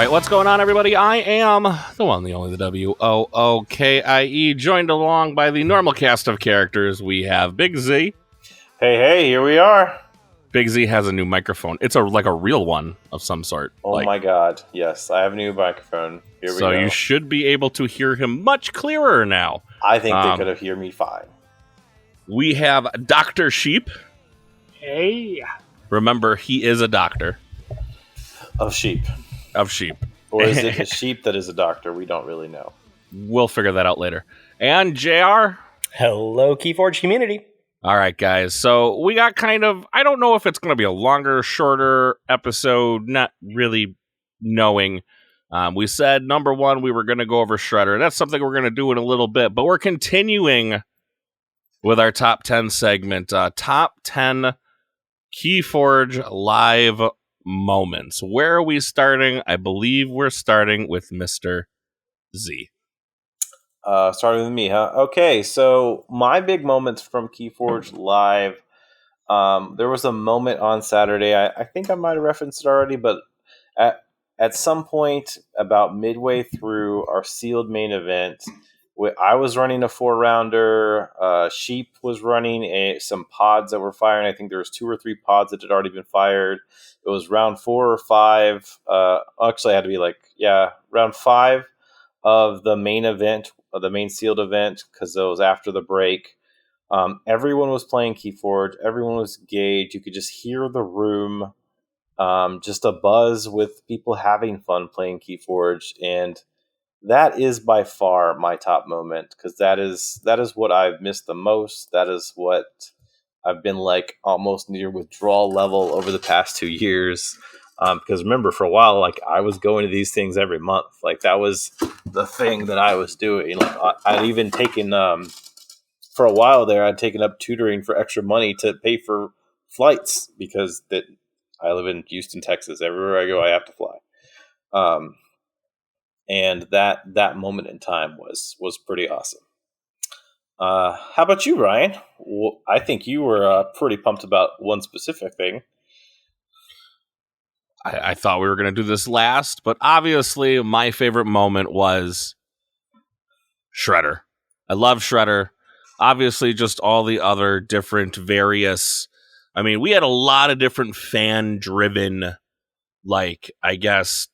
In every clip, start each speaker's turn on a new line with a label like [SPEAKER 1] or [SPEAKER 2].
[SPEAKER 1] right, what's going on, everybody? I am the one, the only, the WOOKIE, joined along by the normal cast of characters. We have Big Z.
[SPEAKER 2] Hey, here we are.
[SPEAKER 1] Big Z has a new microphone. It's like a real one of some sort.
[SPEAKER 2] Oh my god, yes, I have a new microphone. Here we go.
[SPEAKER 1] So you should be able to hear him much clearer now.
[SPEAKER 2] I think they could have heard me fine.
[SPEAKER 1] We have Dr. Sheep.
[SPEAKER 3] Hey.
[SPEAKER 1] Remember, he is a doctor.
[SPEAKER 2] Of sheep.
[SPEAKER 1] Or
[SPEAKER 2] is it a sheep that is a doctor? We don't really know.
[SPEAKER 1] We'll figure that out later. And JR.
[SPEAKER 3] Hello, Keyforge community.
[SPEAKER 1] All right, guys. So we got I don't know if it's going to be a longer, shorter episode, not really knowing. We said, number one, we were going to go over Shredder. That's something we're going to do in a little bit, but we're continuing with our top 10 segment. Top 10 Keyforge live moments. Where are we starting? I believe we're starting with Mr. Z.
[SPEAKER 2] Starting with me, huh? Okay, so my big moments from Keyforge Live. There was a moment on Saturday. I think I might have referenced it already, but at some point about midway through our sealed main event, I was running a 4-rounder. Sheep was running some pods that were firing. I think there was 2 or 3 pods that had already been fired. It was round 4 or 5. Actually, it had to be round 5 of the main event, of the main sealed event, because it was after the break. Everyone was playing Keyforge. Everyone was engaged. You could just hear the room, just a buzz with people having fun playing Keyforge, and that is by far my top moment, because that is what I've missed the most. That is what I've been almost near withdrawal level over the past 2 years. Because remember, for a while, I was going to these things every month. That was the thing that I was doing. I'd even taken, for a while there, I'd taken up tutoring for extra money to pay for flights, because I live in Houston, Texas. Everywhere I go, I have to fly. And that moment in time was pretty awesome. How about you, Ryan? Well, I think you were pretty pumped about one specific thing.
[SPEAKER 1] I thought we were going to do this last, but obviously my favorite moment was Shredder. I love Shredder. Obviously, just all the other different various... I mean, we had a lot of different fan-driven, I guess,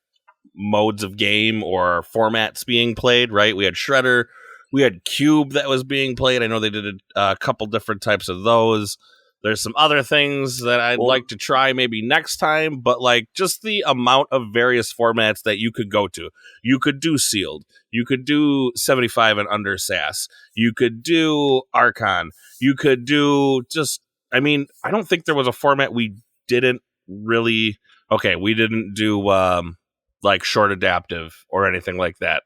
[SPEAKER 1] modes of game or formats being played, right? We had Shredder. We had Cube that was being played. I know they did a couple different types of those. There's some other things that I'd like to try maybe next time, but just the amount of various formats that you could go to. You could do Sealed. You could do 75 and under SAS. You could do Archon. You could do I don't think there was a format we didn't really... Okay, we didn't do short adaptive or anything like that.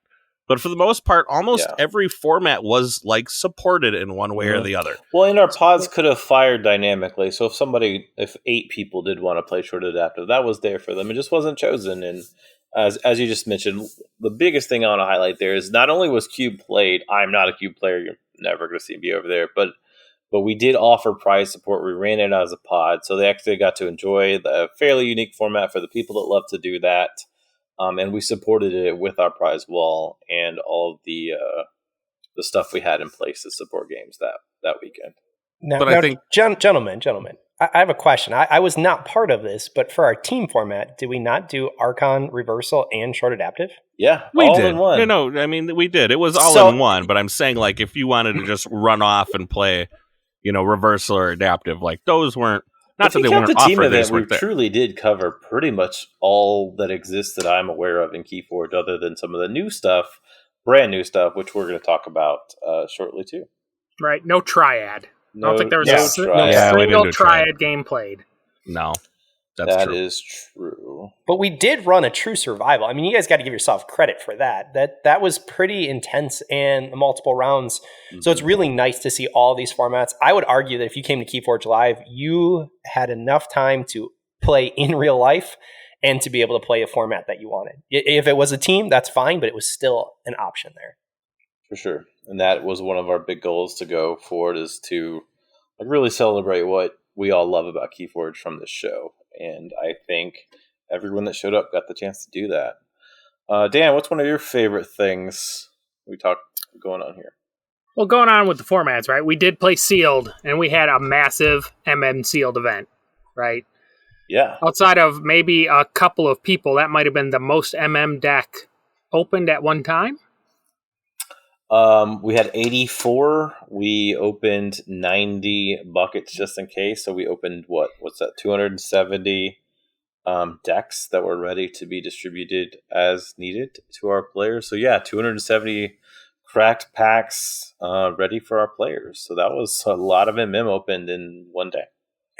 [SPEAKER 1] But for the most part, almost every format was supported in one way or the other.
[SPEAKER 2] Well, and our pods could have fired dynamically. So if 8 people did want to play short adaptive, that was there for them. It just wasn't chosen. And as you just mentioned, the biggest thing I want to highlight there is not only was Cube played, I'm not a Cube player, you're never going to see me over there, but we did offer prize support. We ran it as a pod, so they actually got to enjoy the fairly unique format for the people that love to do that. And we supported it with our prize wall and all of the stuff we had in place to support games that weekend.
[SPEAKER 3] Now, I think, gentlemen, I have a question. I was not part of this, but for our team format, did we not do Archon, Reversal, and Short Adaptive?
[SPEAKER 2] Yeah,
[SPEAKER 1] we
[SPEAKER 2] all
[SPEAKER 1] did.
[SPEAKER 2] in one.
[SPEAKER 1] No, we did. It was all in one. But I'm saying, if you wanted to just run off and play, Reversal or Adaptive, those weren't. Not that they weren't offered.
[SPEAKER 2] We truly did cover pretty much all that exists that I'm aware of in Keyforge, other than some of the new stuff, brand new stuff, which we're going to talk about shortly too.
[SPEAKER 4] Right, no triad. I don't think there was a
[SPEAKER 2] triad.
[SPEAKER 4] single triad game played.
[SPEAKER 1] No,
[SPEAKER 2] that is true.
[SPEAKER 3] But we did run a true survival. I mean, you guys got to give yourself credit for that. That was pretty intense and multiple rounds. Mm-hmm. So it's really nice to see all these formats. I would argue that if you came to Keyforge Live, you had enough time to play in real life and to be able to play a format that you wanted. If it was a team, that's fine, but it was still an option there.
[SPEAKER 2] For sure. And that was one of our big goals to go forward, is to really celebrate what we all love about Keyforge from this show. And I think everyone that showed up got the chance to do that. Dan, what's one of your favorite things we talked going on here?
[SPEAKER 4] Well, going on with the formats, right? We did play sealed, and we had a massive sealed event, right?
[SPEAKER 2] Yeah.
[SPEAKER 4] Outside of maybe a couple of people, that might have been the most deck opened at one time.
[SPEAKER 2] We had 84. We opened 90 buckets just in case. So we opened what's that? 270 decks that were ready to be distributed as needed to our players. So yeah, 270 cracked packs ready for our players. So that was a lot of opened in one day.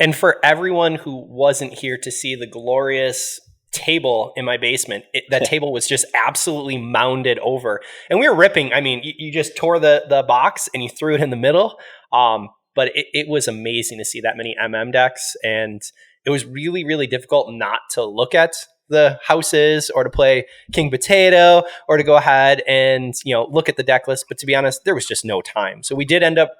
[SPEAKER 3] And for everyone who wasn't here to see the glorious table in my basement, that table was just absolutely mounded over. And we were ripping. I mean, you just tore the box and you threw it in the middle. But it was amazing to see that many decks. And it was really, really difficult not to look at the houses or to play King Potato or to go ahead and, look at the deck list. But to be honest, there was just no time. So we did end up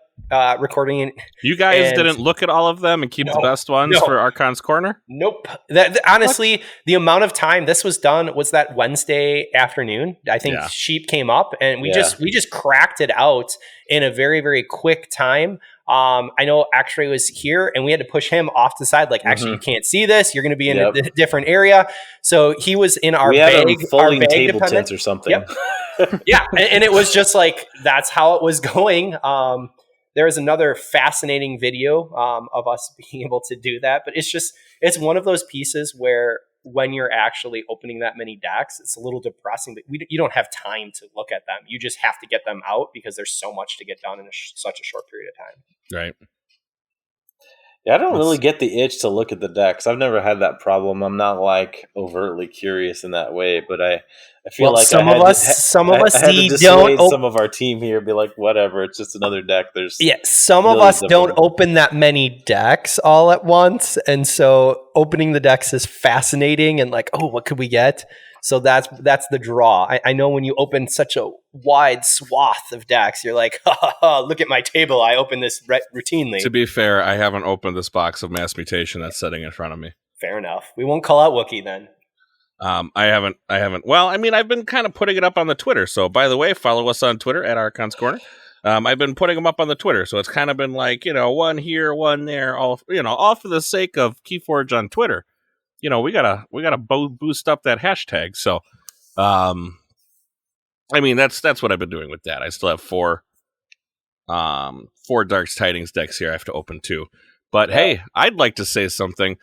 [SPEAKER 3] recording it.
[SPEAKER 1] You guys didn't look at all of them and keep the best ones for Archon's Corner?
[SPEAKER 3] Nope. Honestly, the amount of time this was done was that Wednesday afternoon. I think Sheep came up and we just cracked it out in a very, very quick time. I know X-Ray was here and we had to push him off the side. Like, actually, you can't see this. You're going to be in a different area. So he was in our
[SPEAKER 2] folding table tents or something.
[SPEAKER 3] Yep. Yeah. And it was just like, that's how it was going. There is another fascinating video of us being able to do that. But it's one of those pieces where when you're actually opening that many decks, it's a little depressing. But you don't have time to look at them. You just have to get them out because there's so much to get done in such a short period of time.
[SPEAKER 1] Right.
[SPEAKER 2] Yeah, I don't really get the itch to look at the decks. I've never had that problem. I'm not like overtly curious in that way, but I feel like
[SPEAKER 3] some of us
[SPEAKER 2] don't. Some of our team here be like, whatever, it's just another deck.
[SPEAKER 3] Some of us don't open that many decks all at once, and so opening the decks is fascinating and like, oh, what could we get? So that's the draw. I know when you open such a wide swath of decks, you're like, look at my table. I open this routinely.
[SPEAKER 1] To be fair, I haven't opened this box of Mass Mutation that's sitting in front of me.
[SPEAKER 3] Fair enough. We won't call out Wookie then.
[SPEAKER 1] I haven't. Well, I mean, I've been kind of putting it up on the Twitter. So, by the way, follow us on Twitter at Archon's Corner. I've been putting them up on the Twitter, so it's kind of been like, one here, one there, all for the sake of Keyforge on Twitter. We gotta boost up that hashtag. So, I mean, that's what I've been doing with that. I still have four Dark Tidings decks here I have to open too. But hey, I'd like to say something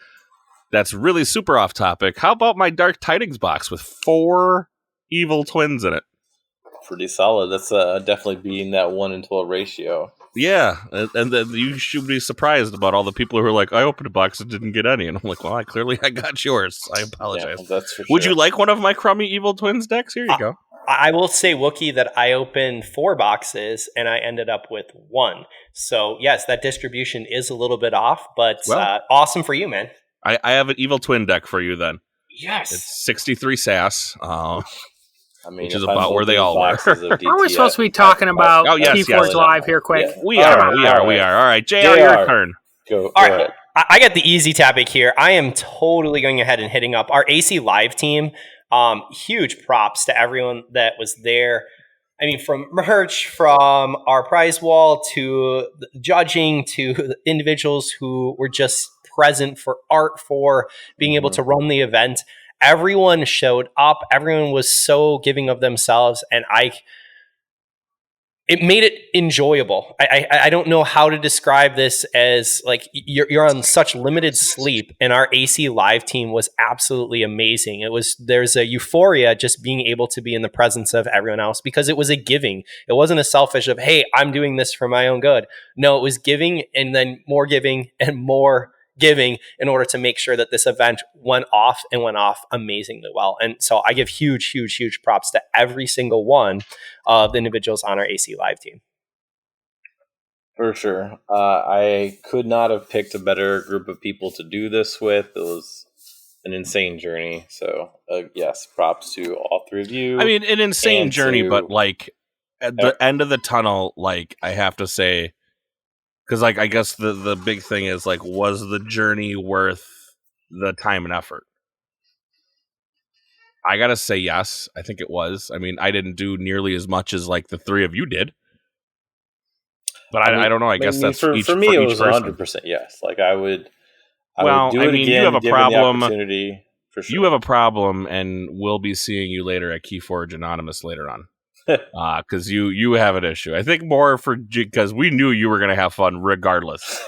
[SPEAKER 1] that's really super off topic. How about my Dark Tidings box with 4 evil twins in it?
[SPEAKER 2] Pretty solid. That's definitely beating that 1-12 ratio.
[SPEAKER 1] Yeah, and then you should be surprised about all the people who are like, I opened a box and didn't get any. And I'm like, well, I got yours. I apologize.
[SPEAKER 2] Yeah, that's for sure.
[SPEAKER 1] Would you like one of my crummy evil twins decks? Here you go.
[SPEAKER 3] I will say, Wookie, that I opened 4 boxes and I ended up with 1. So, yes, that distribution is a little bit off, but awesome for you, man.
[SPEAKER 1] I have an evil twin deck for you then.
[SPEAKER 3] Yes.
[SPEAKER 1] It's 63 SAS. Which is
[SPEAKER 2] if
[SPEAKER 1] about where they all were.
[SPEAKER 4] Are we supposed to be talking about Keyforge Live here quick?
[SPEAKER 1] Yeah. We are. All right, JR, your turn.
[SPEAKER 2] Go
[SPEAKER 3] all right.
[SPEAKER 2] ahead.
[SPEAKER 3] I got the easy topic here. I am totally going ahead and hitting up our AC Live team. Huge props to everyone that was there. I mean, from merch, from our prize wall, to the judging, to the individuals who were just present for art, for being able to run the event. Everyone showed up. Everyone was so giving of themselves, and it made it enjoyable. I don't know how to describe this as like you're on such limited sleep, and our AC Live team was absolutely amazing. There's a euphoria just being able to be in the presence of everyone else because it was a giving. It wasn't a selfish of, hey, I'm doing this for my own good. No, it was giving and then more giving and more giving in order to make sure that this event went off amazingly well. And so I give huge, huge, huge props to every single one of the individuals on our AC Live team.
[SPEAKER 2] For sure. I could not have picked a better group of people to do this with. It was an insane journey. So yes, props to all 3 of you.
[SPEAKER 1] I mean, an insane journey, but like at the end of the tunnel, like I have to say, because, like, I guess the big thing is, like, was the journey worth the time and effort? I gotta say yes. I think it was. I mean, I didn't do nearly as much as like the three of you did, but I don't know. I guess that's
[SPEAKER 2] for
[SPEAKER 1] each,
[SPEAKER 2] me.
[SPEAKER 1] for
[SPEAKER 2] It
[SPEAKER 1] each
[SPEAKER 2] was
[SPEAKER 1] person.
[SPEAKER 2] 100% yes. Like I would
[SPEAKER 1] Well,
[SPEAKER 2] do
[SPEAKER 1] I
[SPEAKER 2] it
[SPEAKER 1] mean,
[SPEAKER 2] again.
[SPEAKER 1] you have a
[SPEAKER 2] given
[SPEAKER 1] problem.
[SPEAKER 2] The opportunity, for sure.
[SPEAKER 1] You have a problem, and we'll be seeing you later at Keyforge Anonymous later on. Because you have an issue. I think more because we knew you were going to have fun regardless.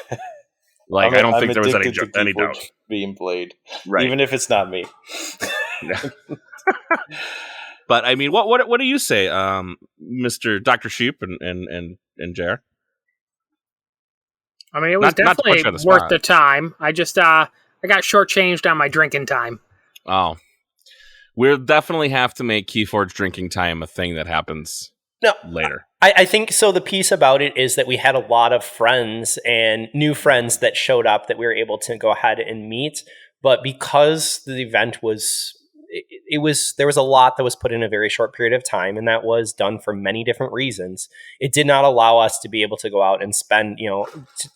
[SPEAKER 1] Like, I don't think there was any
[SPEAKER 2] Keyforge
[SPEAKER 1] doubt
[SPEAKER 2] being played,
[SPEAKER 1] right?
[SPEAKER 2] Even if it's not me.
[SPEAKER 1] But I mean, what do you say, Mr. Dr. Sheep and JR?
[SPEAKER 4] I mean, it was definitely worth the time. I just I got shortchanged on my drinking time.
[SPEAKER 1] Oh, we'll definitely have to make Keyforge drinking time a thing that happens later.
[SPEAKER 3] I think so. The piece about it is that we had a lot of friends and new friends that showed up that we were able to go ahead and meet. But because the event was, there was a lot that was put in a very short period of time, and that was done for many different reasons. It did not allow us to be able to go out and spend,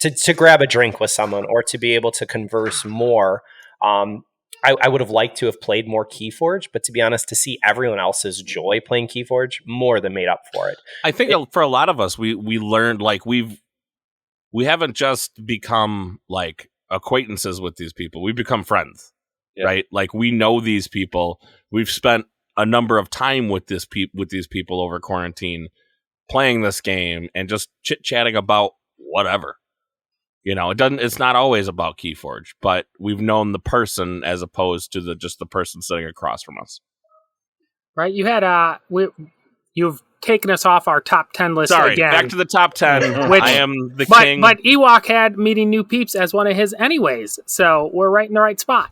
[SPEAKER 3] to grab a drink with someone or to be able to converse more. I would have liked to have played more Keyforge, but to be honest, to see everyone else's joy playing Keyforge more than made up for it.
[SPEAKER 1] I think for a lot of us, we learned, like, we haven't just become like acquaintances with these people. We've become friends, right? Like, we know these people. We've spent a number of time with these people over quarantine, playing this game and just chit-chatting about whatever. It's not always about Keyforge, but we've known the person as opposed to just the person sitting across from us.
[SPEAKER 4] Right? You had you've taken us off our top 10 list
[SPEAKER 1] again.
[SPEAKER 4] Sorry,
[SPEAKER 1] back to the top 10.
[SPEAKER 4] Which,
[SPEAKER 1] I am the king.
[SPEAKER 4] But Ewok had meeting new peeps as one of his anyways, so we're right in the right spot.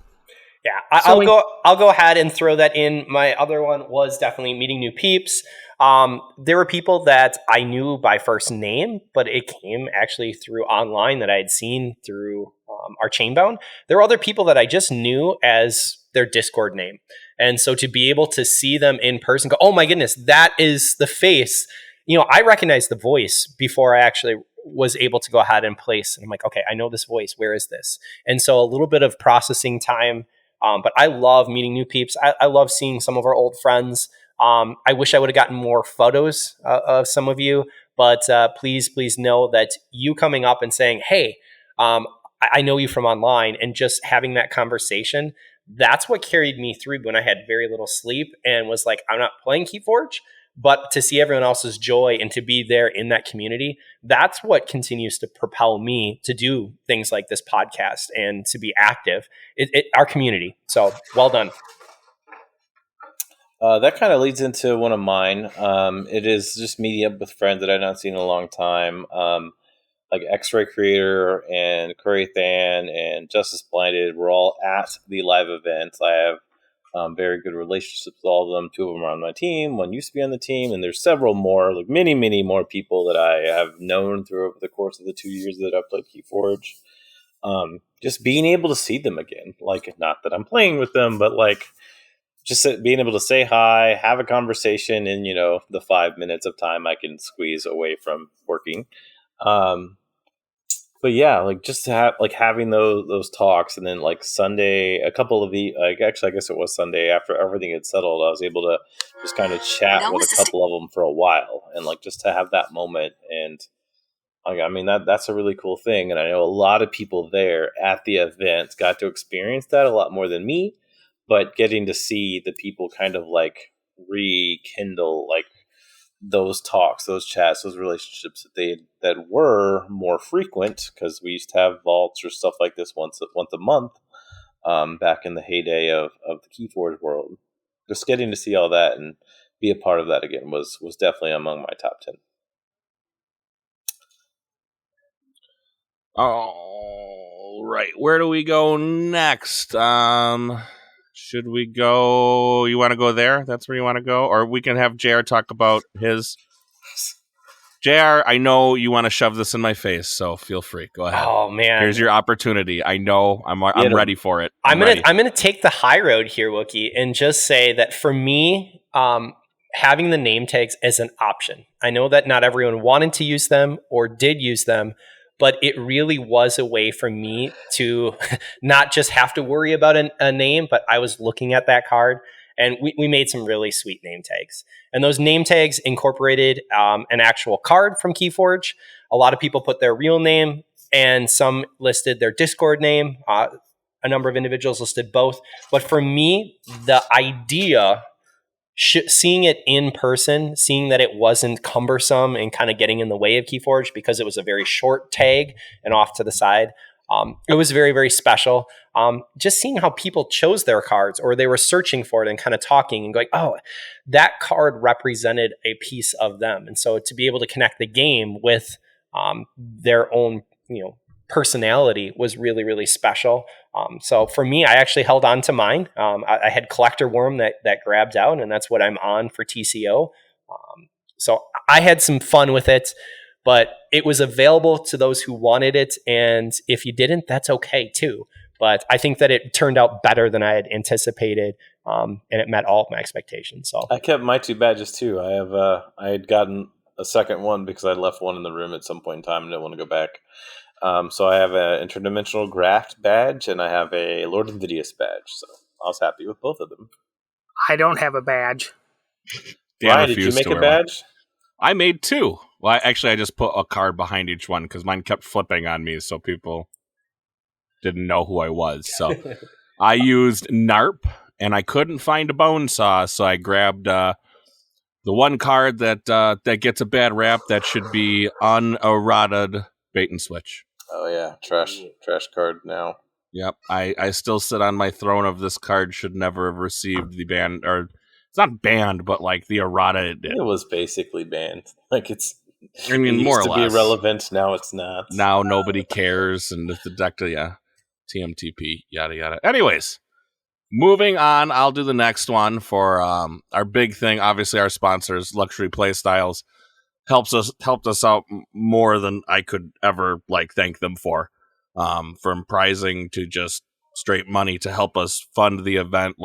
[SPEAKER 3] Yeah, I'll go ahead and throw that in. My other one was definitely meeting new peeps. There were people that I knew by first name, but it came actually through online that I had seen through our Chainbound. There were other people that I just knew as their Discord name. And so to be able to see them in person, go, oh my goodness, that is the face. I recognized the voice before I actually was able to go ahead and place. And I'm like, okay, I know this voice. Where is this? And so a little bit of processing time. But I love meeting new peeps. I love seeing some of our old friends. I wish I would have gotten more photos of some of you, but please know that you coming up and saying, hey, I know you from online, and just having that conversation, that's what carried me through when I had very little sleep and was like, I'm not playing Keyforge, but to see everyone else's joy and to be there in that community, that's what continues to propel me to do things like this podcast and to be active. Our community. So well done.
[SPEAKER 2] That kind of leads into one of mine. It is just meeting up with friends that I've not seen in a long time. Like X-Ray Creator and Kurathan and Justice Blinded. We're all at the live events. I have very good relationships with all of them. 2 of them are on my team. 1 used to be on the team, and there's several more, like many more people that I have known through the course of the 2 years that I've played Keyforge. Just being able to see them again, like, not that I'm playing with them, but like just being able to say hi, have a conversation in the 5 minutes of time I can squeeze away from working. But yeah, like just to have having those talks, and then like Sunday, a couple of actually I guess it was Sunday after everything had settled, I was able to just kind of chat with a couple of them for a while, and like just to have that moment, and I mean that's a really cool thing, and I know a lot of people there at the event got to experience that a lot more than me, but getting to see the people kind of like rekindle like those talks, those chats, those relationships that were more frequent, because we used to have vaults or stuff like this once a month back in the heyday of the Keyforge world. Just getting to see all that and be a part of that again was definitely among my top 10.
[SPEAKER 1] All right, where do we go next? Should we go? You want to go there? That's where you want to go? Or we can have JR talk about his. JR, I know you want to shove this in my face, so feel free. Go ahead.
[SPEAKER 3] Oh man,
[SPEAKER 1] here's your opportunity. I know I'm ready for it.
[SPEAKER 3] I'm gonna take the high road here, Wookie, and just say that for me, having the name tags is an option. I know that not everyone wanted to use them or did use them, but it really was a way for me to not just have to worry about a name, but I was looking at that card And we made some really sweet name tags. And those name tags incorporated an actual card from Keyforge. A lot of people put their real name, and some listed their Discord name. A number of individuals listed both. But for me, the idea, seeing it in person, seeing that it wasn't cumbersome and kind of getting in the way of Keyforge because it was a very short tag and off to the side, it was very, very special. Just seeing how people chose their cards, or they were searching for it and kind of talking and going, oh, that card represented a piece of them. And so to be able to connect the game with their own, personality was really, really special. So for me, I actually held on to mine. I had Collector Worm that grabbed out, and that's what I'm on for TCO. So I had some fun with it, but it was available to those who wanted it. And if you didn't, that's okay too. But I think that it turned out better than I had anticipated, and it met all of my expectations. So
[SPEAKER 2] I kept my 2 badges too. I had gotten a second one because I left one in the room at some point in time and didn't want to go back. So I have an Interdimensional Graft badge and I have a Lord Invidious badge. So I was happy with both of them.
[SPEAKER 4] I don't have a badge.
[SPEAKER 2] Ryan, did you make a badge?
[SPEAKER 1] I made 2. Well, I just put a card behind each one because mine kept flipping on me, so people didn't know who I was. So I used NARP, and I couldn't find a bone saw, so I grabbed the one card that gets a bad rap that should be unerrated Bait and Switch.
[SPEAKER 2] Oh yeah, trash card now.
[SPEAKER 1] Yep, I still sit on my throne of this card should never have received the ban, or it's not banned, but like the errata it did.
[SPEAKER 2] It was basically banned. Like it
[SPEAKER 1] more or less.
[SPEAKER 2] Be irrelevant. Now it's not.
[SPEAKER 1] Now nobody cares, and the deck, TMTP, yada yada. Anyways, moving on, I'll do the next one for our big thing. Obviously, our sponsors, Luxury Playstyles, helped us out more than I could ever thank them for. From prizing to just straight money to help us fund the event.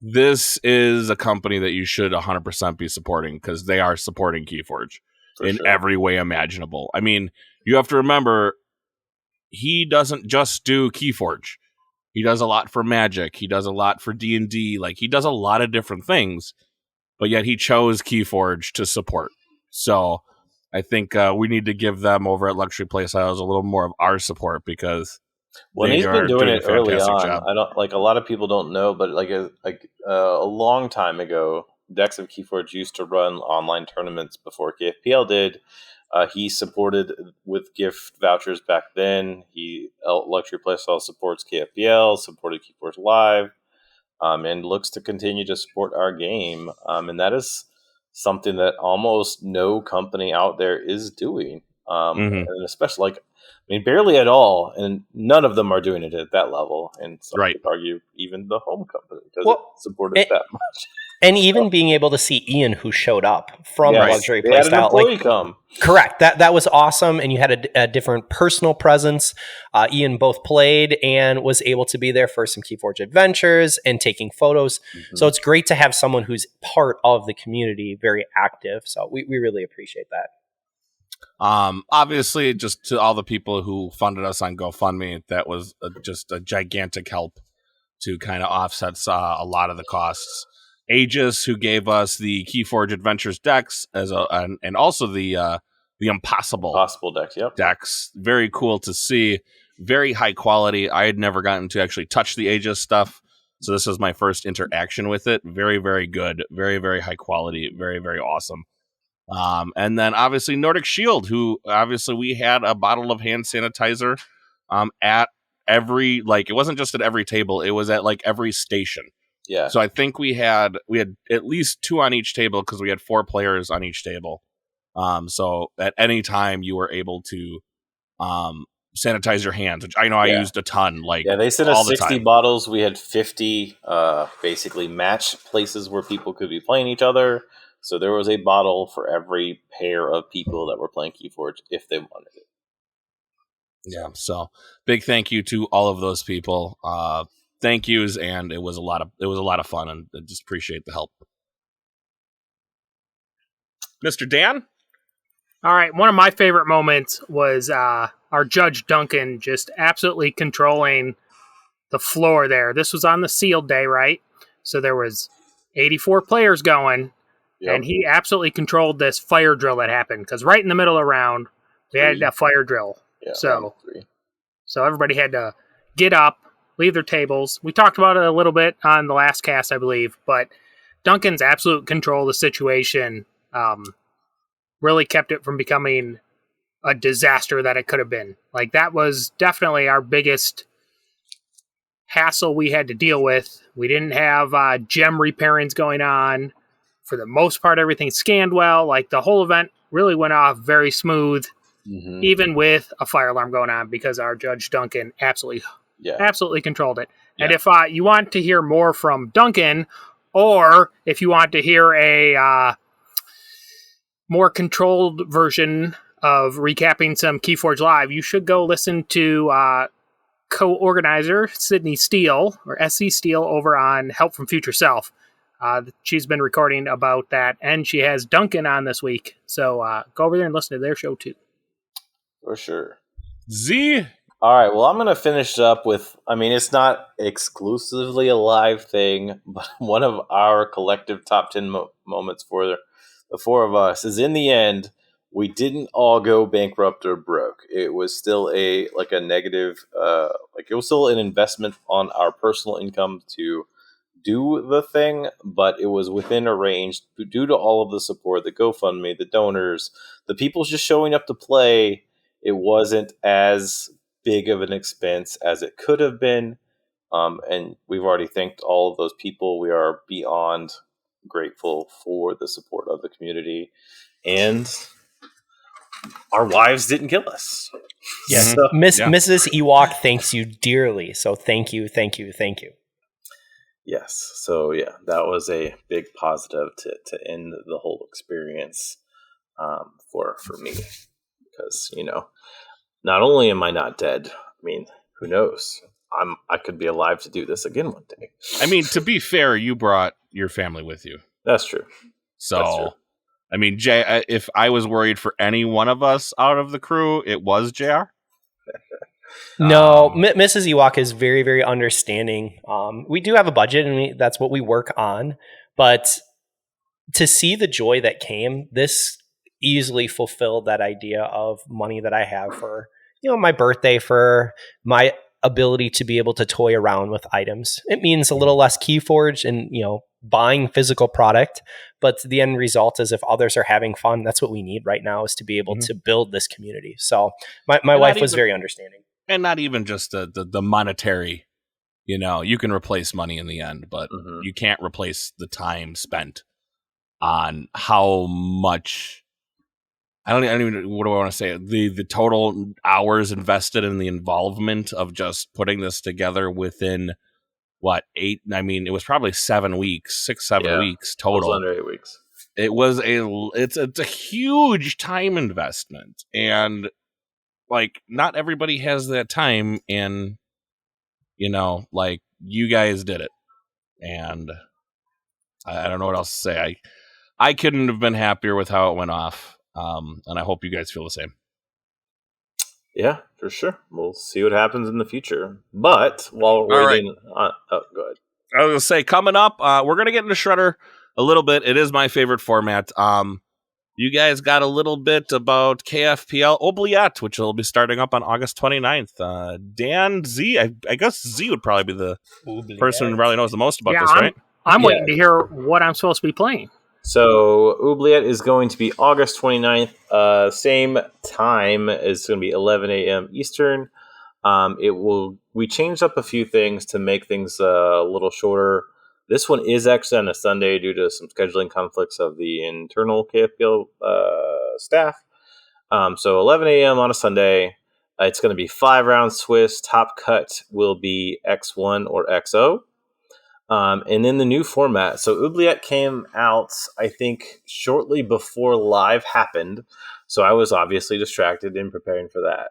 [SPEAKER 1] This is a company that you should 100% be supporting because they are supporting Keyforge in every way imaginable. I mean, you have to remember, he doesn't just do Keyforge. He does a lot for Magic. He does a lot for D&D. He does a lot of different things, but yet he chose Keyforge to support. So I think we need to give them over at Luxury Playstyles a little more of our support because
[SPEAKER 2] he's been doing it early on.
[SPEAKER 1] Job.
[SPEAKER 2] I don't a lot of people don't know, but a long time ago, Decks of Keyforge used to run online tournaments before KFPL did. He supported with gift vouchers back then. Luxury Playstyle supports KFPL, supported Keyforge Live, and looks to continue to support our game. And that is something that almost no company out there is doing. And especially barely at all. And none of them are doing it at that level. And some could argue even the home company because it supported that much.
[SPEAKER 3] And even being able to see Ian, who showed up from Luxury
[SPEAKER 2] They had an
[SPEAKER 3] Playstyle,
[SPEAKER 2] employee come.
[SPEAKER 3] Correct. That was awesome, and you had a different personal presence. Ian both played and was able to be there for some Keyforge adventures and taking photos. So it's great to have someone who's part of the community, very active. So we really appreciate that.
[SPEAKER 1] Obviously, just to all the people who funded us on GoFundMe, that was just a gigantic help to kind of offset a lot of the costs. Aegis, who gave us the Keyforge Adventures decks and also the Impossible decks. Very cool to see. Very high quality. I had never gotten to actually touch the Aegis stuff, so this was my first interaction with it. Very, very good. Very, very high quality. Very, very awesome. And then obviously Nordic Shield, who obviously we had a bottle of hand sanitizer at every, it wasn't just at every table, it was at every station.
[SPEAKER 2] Yeah.
[SPEAKER 1] So I think we had at least 2 on each table because we had 4 players on each table. So at any time you were able to sanitize your hands, which I know I used a ton.
[SPEAKER 2] They sent us 60 bottles. We had 50 basically match places where people could be playing each other. So there was a bottle for every pair of people that were playing Keyforge if they wanted it.
[SPEAKER 1] Yeah. So big thank you to all of those people. Thank yous, and it was a lot of fun, and I just appreciate the help. Mr. Dan?
[SPEAKER 4] All right, one of my favorite moments was our Judge Duncan just absolutely controlling the floor there. This was on the sealed day, right? So there was 84 players going,
[SPEAKER 2] Yep.
[SPEAKER 4] and he absolutely controlled this fire drill that happened. Because right in the middle of the round, we had a fire drill.
[SPEAKER 2] Yeah,
[SPEAKER 4] So,
[SPEAKER 2] 3.
[SPEAKER 4] so everybody had to get up, leave their tables. We talked about it a little bit on the last cast, I believe, but Duncan's absolute control of the situation really kept it from becoming a disaster that it could have been. Like, that was definitely our biggest hassle we had to deal with. We didn't have gem repairings going on. For the most part, everything scanned well. Like, the whole event really went off very smooth, even with a fire alarm going on, because our Judge Duncan absolutely controlled it. Yeah. And if you want to hear more from Duncan, or if you want to hear a more controlled version of recapping some Keyforge Live, you should go listen to co-organizer Sydney Steele, or SC Steele, over on Help from Future Self. She's been recording about that, and she has Duncan on this week. So go over there and listen to their show too.
[SPEAKER 2] For sure.
[SPEAKER 1] Z?
[SPEAKER 2] All right, well, I'm going to finish up with, I mean, it's not exclusively a live thing, but one of our collective top 10 moments for the four of us is, in the end, we didn't all go bankrupt or broke. It was still a negative, it was still an investment on our personal income to do the thing, but it was within a range due to all of the support, the GoFundMe, the donors, the people just showing up to play. It wasn't as big of an expense as it could have been, and we've already thanked all of those people. We are beyond grateful for the support of the community, and our wives didn't kill us.
[SPEAKER 3] Yes, so, Mrs. Ewok thanks you dearly. So thank you.
[SPEAKER 2] Yes. So yeah, that was a big positive to end the whole experience for me, because not only am I not dead, I mean, who knows? I could be alive to do this again one day.
[SPEAKER 1] I mean, to be fair, you brought your family with you.
[SPEAKER 2] That's true.
[SPEAKER 1] So,
[SPEAKER 2] That's true.
[SPEAKER 1] I mean, Jay, if I was worried for any one of us out of the crew, it was JR.
[SPEAKER 3] No, Mrs. Ewok is very, very understanding. We do have a budget, and that's what we work on. But to see the joy that came, this easily fulfilled that idea of money that I have for, my birthday, for my ability to be able to toy around with items. It means a little less Keyforge and, buying physical product, but the end result is, if others are having fun, that's what we need right now, is to be able to build this community. So my wife was very understanding.
[SPEAKER 1] And not even just the monetary, you can replace money in the end, but you can't replace the time spent on how much, I don't even, what do I want to say? The total hours invested in the involvement of just putting this together within, 8? I mean, it was probably 7 weeks, 7 weeks total.
[SPEAKER 2] It was under 8 weeks.
[SPEAKER 1] It was it's a huge time investment, and not everybody has that time, and you guys did it, and I don't know what else to say. I couldn't have been happier with how it went off, and I hope you guys feel the same.
[SPEAKER 2] Yeah, for sure. We'll see what happens in the future. But while we're waiting, go ahead.
[SPEAKER 1] I was gonna say, coming up, we're gonna get into Shredder a little bit. It is my favorite format. You guys got a little bit about KFPL Oubliette, which will be starting up on August 29th. Dan, Z, I guess Z would probably be the person who probably knows the most about this, right?
[SPEAKER 4] I'm waiting to hear what I'm supposed to be playing.
[SPEAKER 2] So Oubliette is going to be August 29th, same time. It's going to be 11 a.m. Eastern. We changed up a few things to make things a little shorter. This one is actually on a Sunday due to some scheduling conflicts of the internal KFPL staff. So 11 a.m. on a Sunday. It's going to be 5 rounds Swiss. Top cut will be X1 or XO. And then the new format. So Oubliette came out, I think, shortly before live happened. So I was obviously distracted in preparing for that.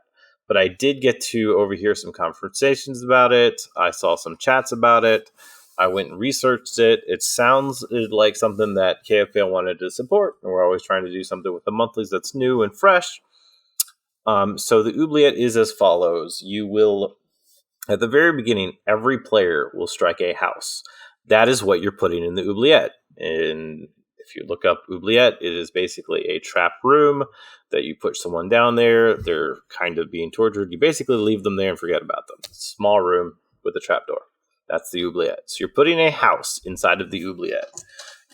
[SPEAKER 2] But I did get to overhear some conversations about it. I saw some chats about it. I went and researched it. It sounds like something that KFPL wanted to support. And we're always trying to do something with the monthlies that's new and fresh. So the Oubliette is as follows. You will... At the very beginning, every player will strike a house. that is what you're putting in the oubliette. And if you look up oubliette, it is basically a trap room that you put someone down there. They're kind of being tortured. You basically leave them there and forget about them. Small room with a trap door. That's the oubliette. So you're putting a house inside of the oubliette.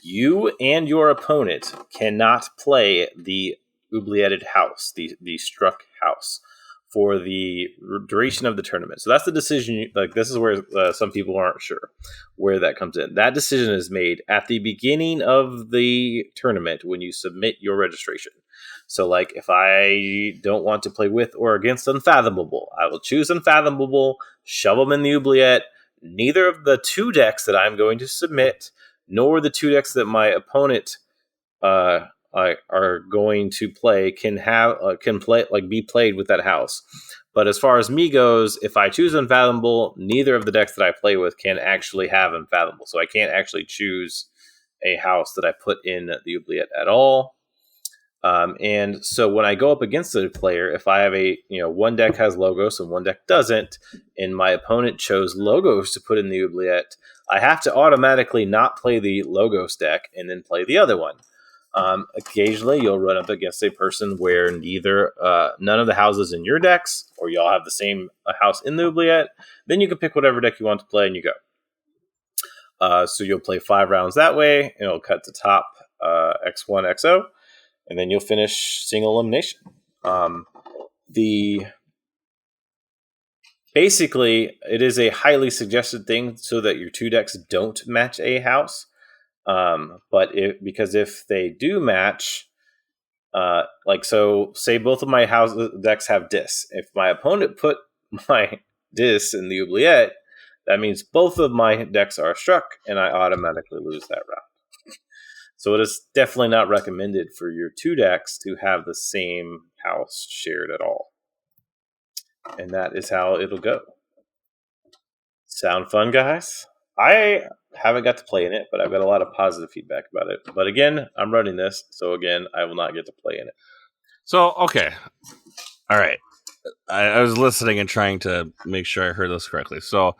[SPEAKER 2] You and your opponent cannot play the oublietted house, the struck house, for the duration of the tournament. So that's the decision. Like, this is where some people aren't sure where that comes in. That decision is made at the beginning of the tournament when you submit your registration. So, like, if I don't want to play with or against Unfathomable, I will choose Unfathomable, shove them in the oubliette. Neither of the 2 decks that I'm going to submit, nor the 2 decks that my opponent are going to play can be played with that house. But as far as me goes, if I choose Unfathomable, neither of the decks that I play with can actually have Unfathomable. So I can't actually choose a house that I put in the oubliette at all. And so when I go up against a player, if I have one deck has Logos and one deck doesn't, and my opponent chose Logos to put in the oubliette, I have to automatically not play the Logos deck and then play the other one. Occasionally, you'll run up against a person where none of the houses in your decks, or y'all have the same house in the oubliette. Then you can pick whatever deck you want to play, and you go. So you'll play 5 rounds that way, and it'll cut to top X1, XO, and then you'll finish single elimination. Basically, it is a highly suggested thing so that your 2 decks don't match a house. Because if they do match, say both of my house decks have Dis. If my opponent put my Dis in the oubliette, that means both of my decks are struck, and I automatically lose that round. So it is definitely not recommended for your 2 decks to have the same house shared at all. And that is how it'll go. Sound fun, guys? I haven't got to play in it, but I've got a lot of positive feedback about it. But again, I'm running this, so again, I will not get to play in it.
[SPEAKER 1] So, okay. All right. I was listening and trying to make sure I heard this correctly. So,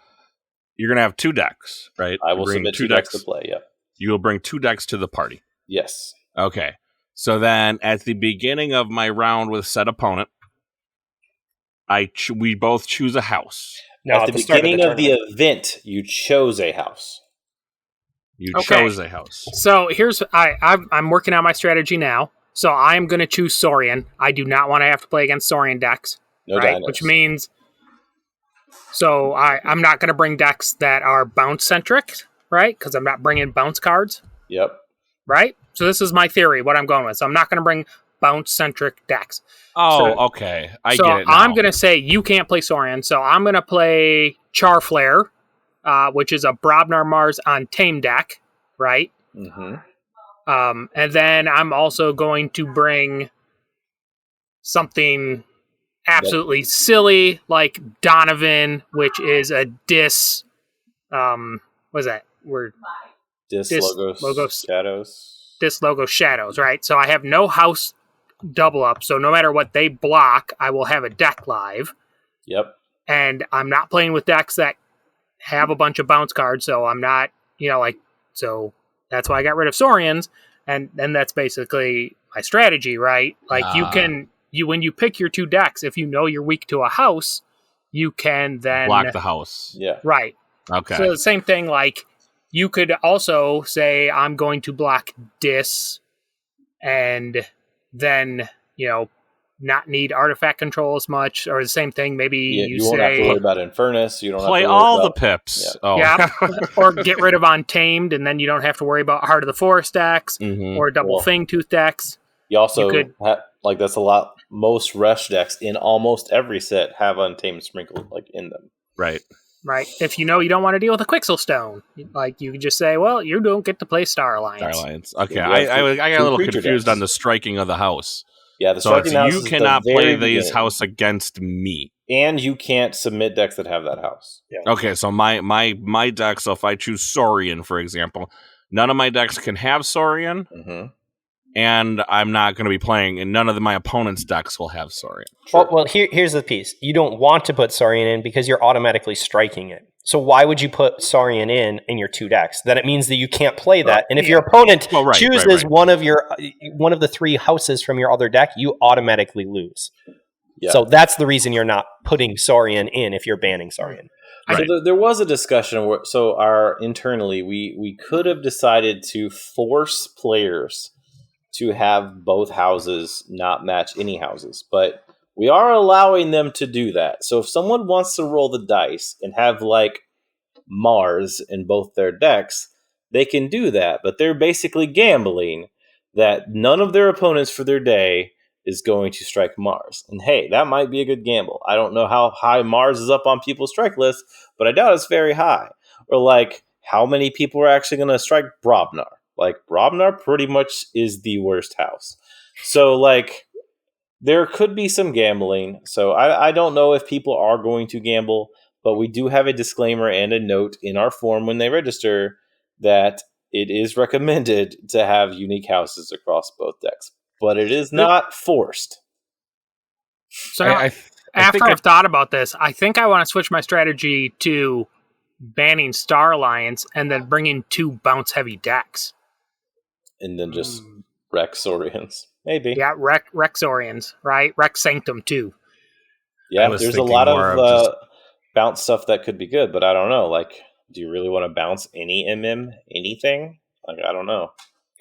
[SPEAKER 1] you're going to have 2 decks, right?
[SPEAKER 2] I will submit 2 decks to play, yeah.
[SPEAKER 1] You will bring 2 decks to the party.
[SPEAKER 2] Yes.
[SPEAKER 1] Okay. So then, at the beginning of my round with said opponent, we both choose a house.
[SPEAKER 3] No,
[SPEAKER 2] at the beginning of the event, you chose a house.
[SPEAKER 1] You chose a house.
[SPEAKER 4] So here's I'm working on my strategy now. So I'm going to choose Saurian. I do not want to have to play against Saurian decks.
[SPEAKER 2] No
[SPEAKER 4] right?
[SPEAKER 2] dinos.
[SPEAKER 4] Which means, so I'm not going to bring decks that are bounce centric, right? Because I'm not bringing bounce cards.
[SPEAKER 2] Yep.
[SPEAKER 4] Right. So this is my theory. What I'm going with. So I'm not going to bring bounce centric decks.
[SPEAKER 1] Oh, okay. I get it now.
[SPEAKER 4] I'm going to say you can't play Saurian. So I'm going to play Charflare, which is a Brobnar Mars on Tame deck, right?
[SPEAKER 2] Mm-hmm.
[SPEAKER 4] And then I'm also going to bring something absolutely silly like Donovan, which is a Dis. What is that word?
[SPEAKER 2] Dis Logos Shadows.
[SPEAKER 4] Dis Logos Shadows, right? So I have no house double up. So no matter what they block, I will have a deck live.
[SPEAKER 2] Yep.
[SPEAKER 4] And I'm not playing with decks that have a bunch of bounce cards. So I'm not, so that's why I got rid of Saurians. And that's basically my strategy, right? Like when you pick your 2 decks, if you know you're weak to a house, you can then
[SPEAKER 1] block the house.
[SPEAKER 2] Yeah.
[SPEAKER 4] Right.
[SPEAKER 1] Okay.
[SPEAKER 4] So the same thing, like you could also say, I'm going to block Dis and then, not need artifact control as much, or the same thing. Maybe
[SPEAKER 2] you won't have to worry about Infernus. You don't
[SPEAKER 1] play
[SPEAKER 2] have to
[SPEAKER 1] all the pips.
[SPEAKER 2] Yeah.
[SPEAKER 4] Yeah, or get rid of Untamed, and then you don't have to worry about Heart of the Forest decks or double Fangtooth decks.
[SPEAKER 2] You also that's a lot. Most rush decks in almost every set have Untamed sprinkled in them.
[SPEAKER 1] Right.
[SPEAKER 4] Right. If you don't want to deal with a Quixelstone, you can just say, well, you don't get to play Star Alliance.
[SPEAKER 1] Okay, I got a little confused on the striking of the house.
[SPEAKER 2] Yeah, the
[SPEAKER 1] so
[SPEAKER 2] striking house
[SPEAKER 1] you cannot play these house against me.
[SPEAKER 2] And you can't submit decks that have that house.
[SPEAKER 3] Yeah.
[SPEAKER 1] Okay, so my deck, so if I choose Saurian, for example, none of my decks can have Saurian.
[SPEAKER 2] Mm-hmm.
[SPEAKER 1] And I'm not going to be playing, and none of my opponent's decks will have Saurian.
[SPEAKER 3] Well, here's the piece. You don't want to put Saurian in because you're automatically striking it. So why would you put Saurian in your 2 decks? Then it means that you can't play that. And if your opponent chooses one of the 3 houses from your other deck, you automatically lose. Yeah. So that's the reason you're not putting Saurian in if you're banning Saurian.
[SPEAKER 2] Right. So there was a discussion where, internally we could have decided to force players to have both houses not match any houses, but we are allowing them to do that. So if someone wants to roll the dice and have like Mars in both their decks, they can do that, but they're basically gambling that none of their opponents for their day is going to strike Mars. And hey, that might be a good gamble. I don't know how high Mars is up on people's strike list, but I doubt it's very high. Or like, how many people are actually going to strike Brobnar? Like, Brobnar pretty much is the worst house. So like, there could be some gambling. So I don't know if people are going to gamble, but we do have a disclaimer and a note in our form when they register that it is recommended to have unique houses across both decks. But it is not forced.
[SPEAKER 4] So after I've thought about this, I think I want to switch my strategy to banning Star Alliance and then bringing 2 bounce-heavy decks.
[SPEAKER 2] And then just Rex Saurians. Maybe.
[SPEAKER 4] Yeah, Rex Saurians, right? Rex Sanctum, too.
[SPEAKER 2] Yeah, there's a lot of bounce stuff that could be good, but I don't know. Like, do you really want to bounce any anything? Like, I don't know.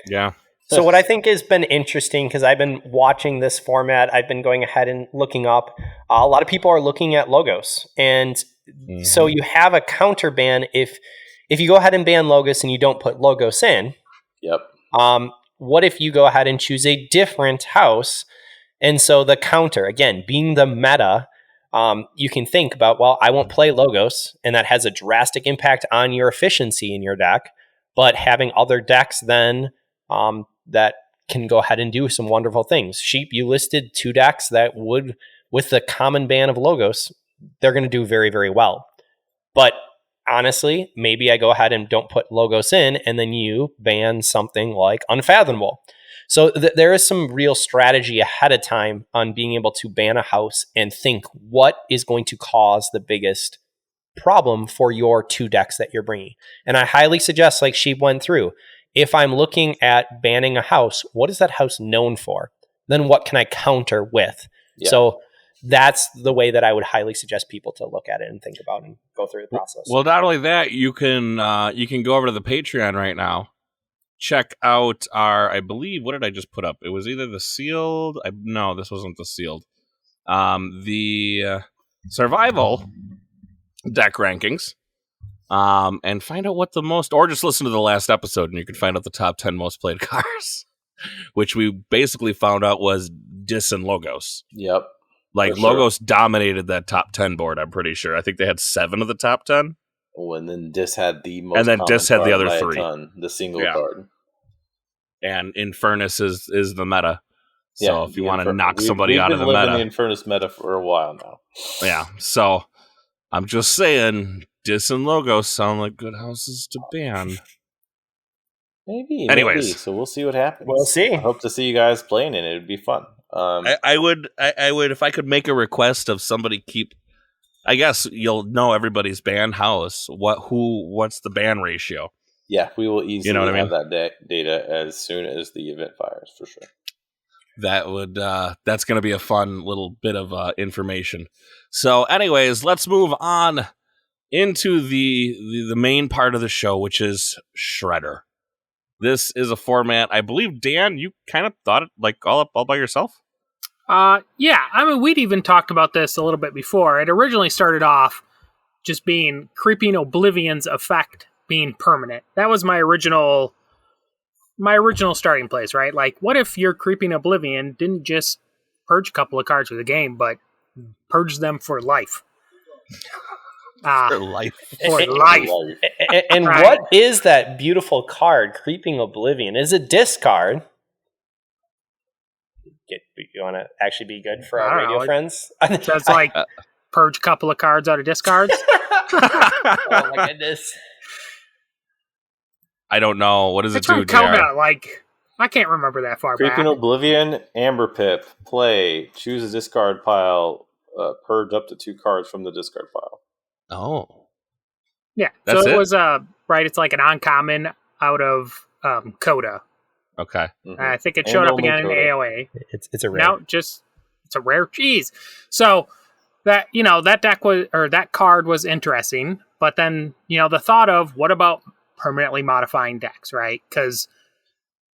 [SPEAKER 1] Yeah.
[SPEAKER 3] So what I think has been interesting, because I've been watching this format, I've been going ahead and looking up. A lot of people are looking at Logos. And so you have a counter ban if you go ahead and ban Logos and you don't put Logos in.
[SPEAKER 2] Yep.
[SPEAKER 3] What if you go ahead and choose a different house? And so the counter, again, being the meta, you can think about, well, I won't play Logos, and that has a drastic impact on your efficiency in your deck. But having other decks then that can go ahead and do some wonderful things. Sheep, you listed 2 decks that would, with the common ban of Logos, they're going to do very, very well. But honestly, maybe I go ahead and don't put Logos in, and then you ban something like Unfathomable. So there is some real strategy ahead of time on being able to ban a house and think what is going to cause the biggest problem for your 2 decks that you're bringing. And I highly suggest, like Sheep went through, if I'm looking at banning a house, what is that house known for? Then what can I counter with? Yeah. So that's the way that I would highly suggest people to look at it and think about and go through the process.
[SPEAKER 1] Well, not only that, you can go over to the Patreon right now, check out our, I believe, what did I just put up? It was either the sealed. No, this wasn't the sealed. The survival deck rankings. And find out what the most, or just listen to the last episode and you can find out the top 10 most played cards, which we basically found out was Dis and Logos.
[SPEAKER 2] Yep.
[SPEAKER 1] Like, Logos dominated that top 10 board, I'm pretty sure. I think they had 7 of the top 10.
[SPEAKER 2] Oh, and then Dis had the most.
[SPEAKER 1] And then Dis had the other 3.
[SPEAKER 2] The single card.
[SPEAKER 1] And Infernus is the meta. So if you want to knock somebody out of the meta.
[SPEAKER 2] We've been living the Infernus meta for a while now.
[SPEAKER 1] Yeah. So I'm just saying, Dis and Logos sound like good houses to ban.
[SPEAKER 2] Maybe. So we'll see what happens.
[SPEAKER 3] We'll see.
[SPEAKER 2] I hope to see you guys playing in it. It'd be fun.
[SPEAKER 1] I would, if I could make a request of somebody keep, I guess you'll know everybody's ban house. What's the ban ratio?
[SPEAKER 2] Yeah, we will easily have that data as soon as the event fires, for sure. That's going to be a fun little bit of information. So anyways, let's move on into the main part of the show, which is Shredder. This is a format, I believe, Dan, you kind of thought it like all by yourself?
[SPEAKER 4] Yeah, I mean, we'd even talked about this a little bit before. It originally started off just being Creeping Oblivion's effect being permanent. That was my original starting place, right? Like, what if your Creeping Oblivion didn't just purge a couple of cards for the game, but purge them for life?
[SPEAKER 1] For life.
[SPEAKER 3] For life. And right. What is that beautiful card, Creeping Oblivion? Is it discard? You want to actually be good for our radio friends?
[SPEAKER 4] So it's like purge a couple of cards out of discards?
[SPEAKER 3] Oh my goodness.
[SPEAKER 1] I don't know. What does it do,
[SPEAKER 4] JR? Like, I can't remember that far back.
[SPEAKER 2] Creeping Oblivion, Amber Pip, play, choose a discard pile, purge up to 2 cards from the discard pile.
[SPEAKER 1] Oh.
[SPEAKER 4] Yeah.
[SPEAKER 1] That's
[SPEAKER 4] so it
[SPEAKER 1] it?
[SPEAKER 4] was right. It's like an uncommon out of Coda.
[SPEAKER 1] Okay.
[SPEAKER 4] I think it
[SPEAKER 2] And
[SPEAKER 4] showed up
[SPEAKER 2] only
[SPEAKER 4] again in
[SPEAKER 2] Coda.
[SPEAKER 4] AOA.
[SPEAKER 3] It's a rare.
[SPEAKER 4] Now it's a rare cheese. So that that deck was, or that card was interesting, but then the thought of what about permanently modifying decks, right? Because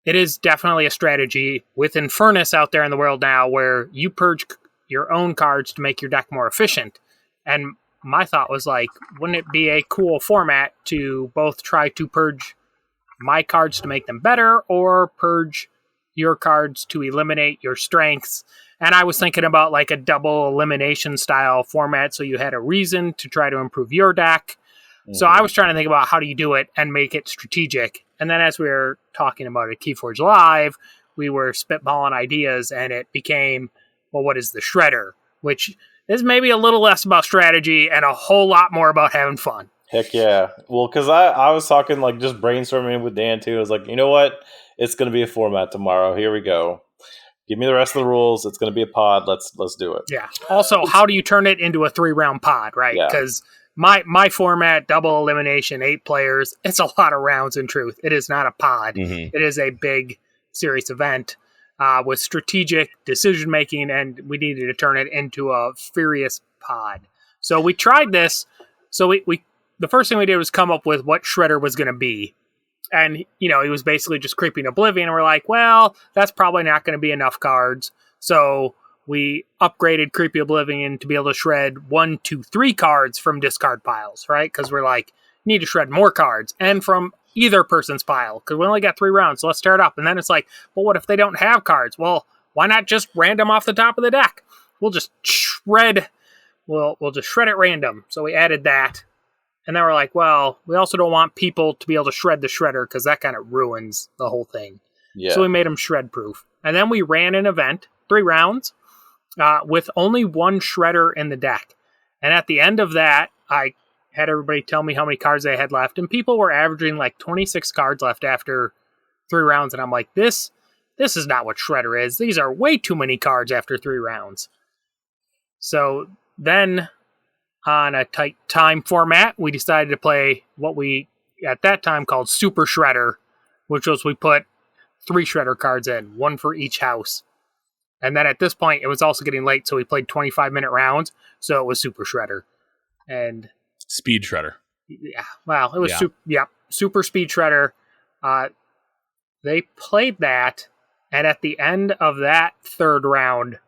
[SPEAKER 4] it is definitely a strategy with Infernus out there in the world now where you purge your own cards to make your deck more efficient. And my thought was like, wouldn't it be a cool format to both try to purge my cards to make them better or purge your cards to eliminate your strengths? And I was thinking about like a double elimination style format so you had a reason to try to improve your deck. So I was trying to think about how do you do it and make it strategic. And then as we were talking about it at Keyforge Live, we were spitballing ideas and it became, well, what is the Shredder? Which is maybe a little less about strategy and a whole lot more about having fun.
[SPEAKER 2] Heck yeah. Well, because I was talking, like, just brainstorming with Dan, too. I was like, you know what? It's going to be a format tomorrow. Here we go. Give me the rest of the rules. It's going to be a pod. Let's do it.
[SPEAKER 4] Yeah. Also, how do you turn it into a 3-round pod, right?
[SPEAKER 2] Yeah.
[SPEAKER 4] Because my format, double elimination, 8 players, it's a lot of rounds in truth. It is not a pod.
[SPEAKER 1] Mhm.
[SPEAKER 4] It is a big, serious event with strategic decision-making, and we needed to turn it into a furious pod. So we tried this. So we the first thing we did was come up with what Shredder was going to be. And, he was basically just Creeping Oblivion. And we're like, well, that's probably not going to be enough cards. So we upgraded Creepy Oblivion to be able to shred 1, 2, 3 cards from discard piles, right? Because we're like, need to shred more cards. And from either person's pile. Because we only got 3 rounds. So let's start up. And then it's like, well, what if they don't have cards? Well, why not just random off the top of the deck? We'll just shred. We'll just shred at random. So we added that. And then we're like, well, we also don't want people to be able to shred the Shredder because that kind of ruins the whole thing.
[SPEAKER 2] Yeah.
[SPEAKER 4] So we made them shred-proof. And then we ran an event, 3 rounds, with only 1 Shredder in the deck. And at the end of that, I had everybody tell me how many cards they had left. And people were averaging like 26 cards left after 3 rounds. And I'm like, this is not what Shredder is. These are way too many cards after 3 rounds. So then, on a tight time format, we decided to play what we, at that time, called Super Shredder, which was we put 3 Shredder cards in, 1 for each house. And then at this point, it was also getting late, so we played 25-minute rounds, so it was Super Shredder. And
[SPEAKER 1] Speed Shredder.
[SPEAKER 4] yeah, well, it was
[SPEAKER 1] Yeah.
[SPEAKER 4] Super Speed Shredder. They played that, and at the end of that 3rd round,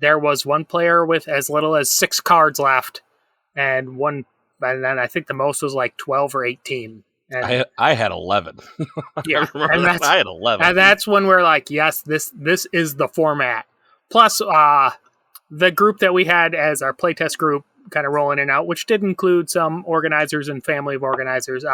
[SPEAKER 4] there was 1 player with as little as 6 cards left, and then I think the most was like 12 or 18. And
[SPEAKER 1] I had 11.
[SPEAKER 4] yeah,
[SPEAKER 1] I had 11.
[SPEAKER 4] and that's when we're like, yes, this is the format. Plus, the group that we had as our playtest group kind of rolling in and out, which did include some organizers and family of organizers,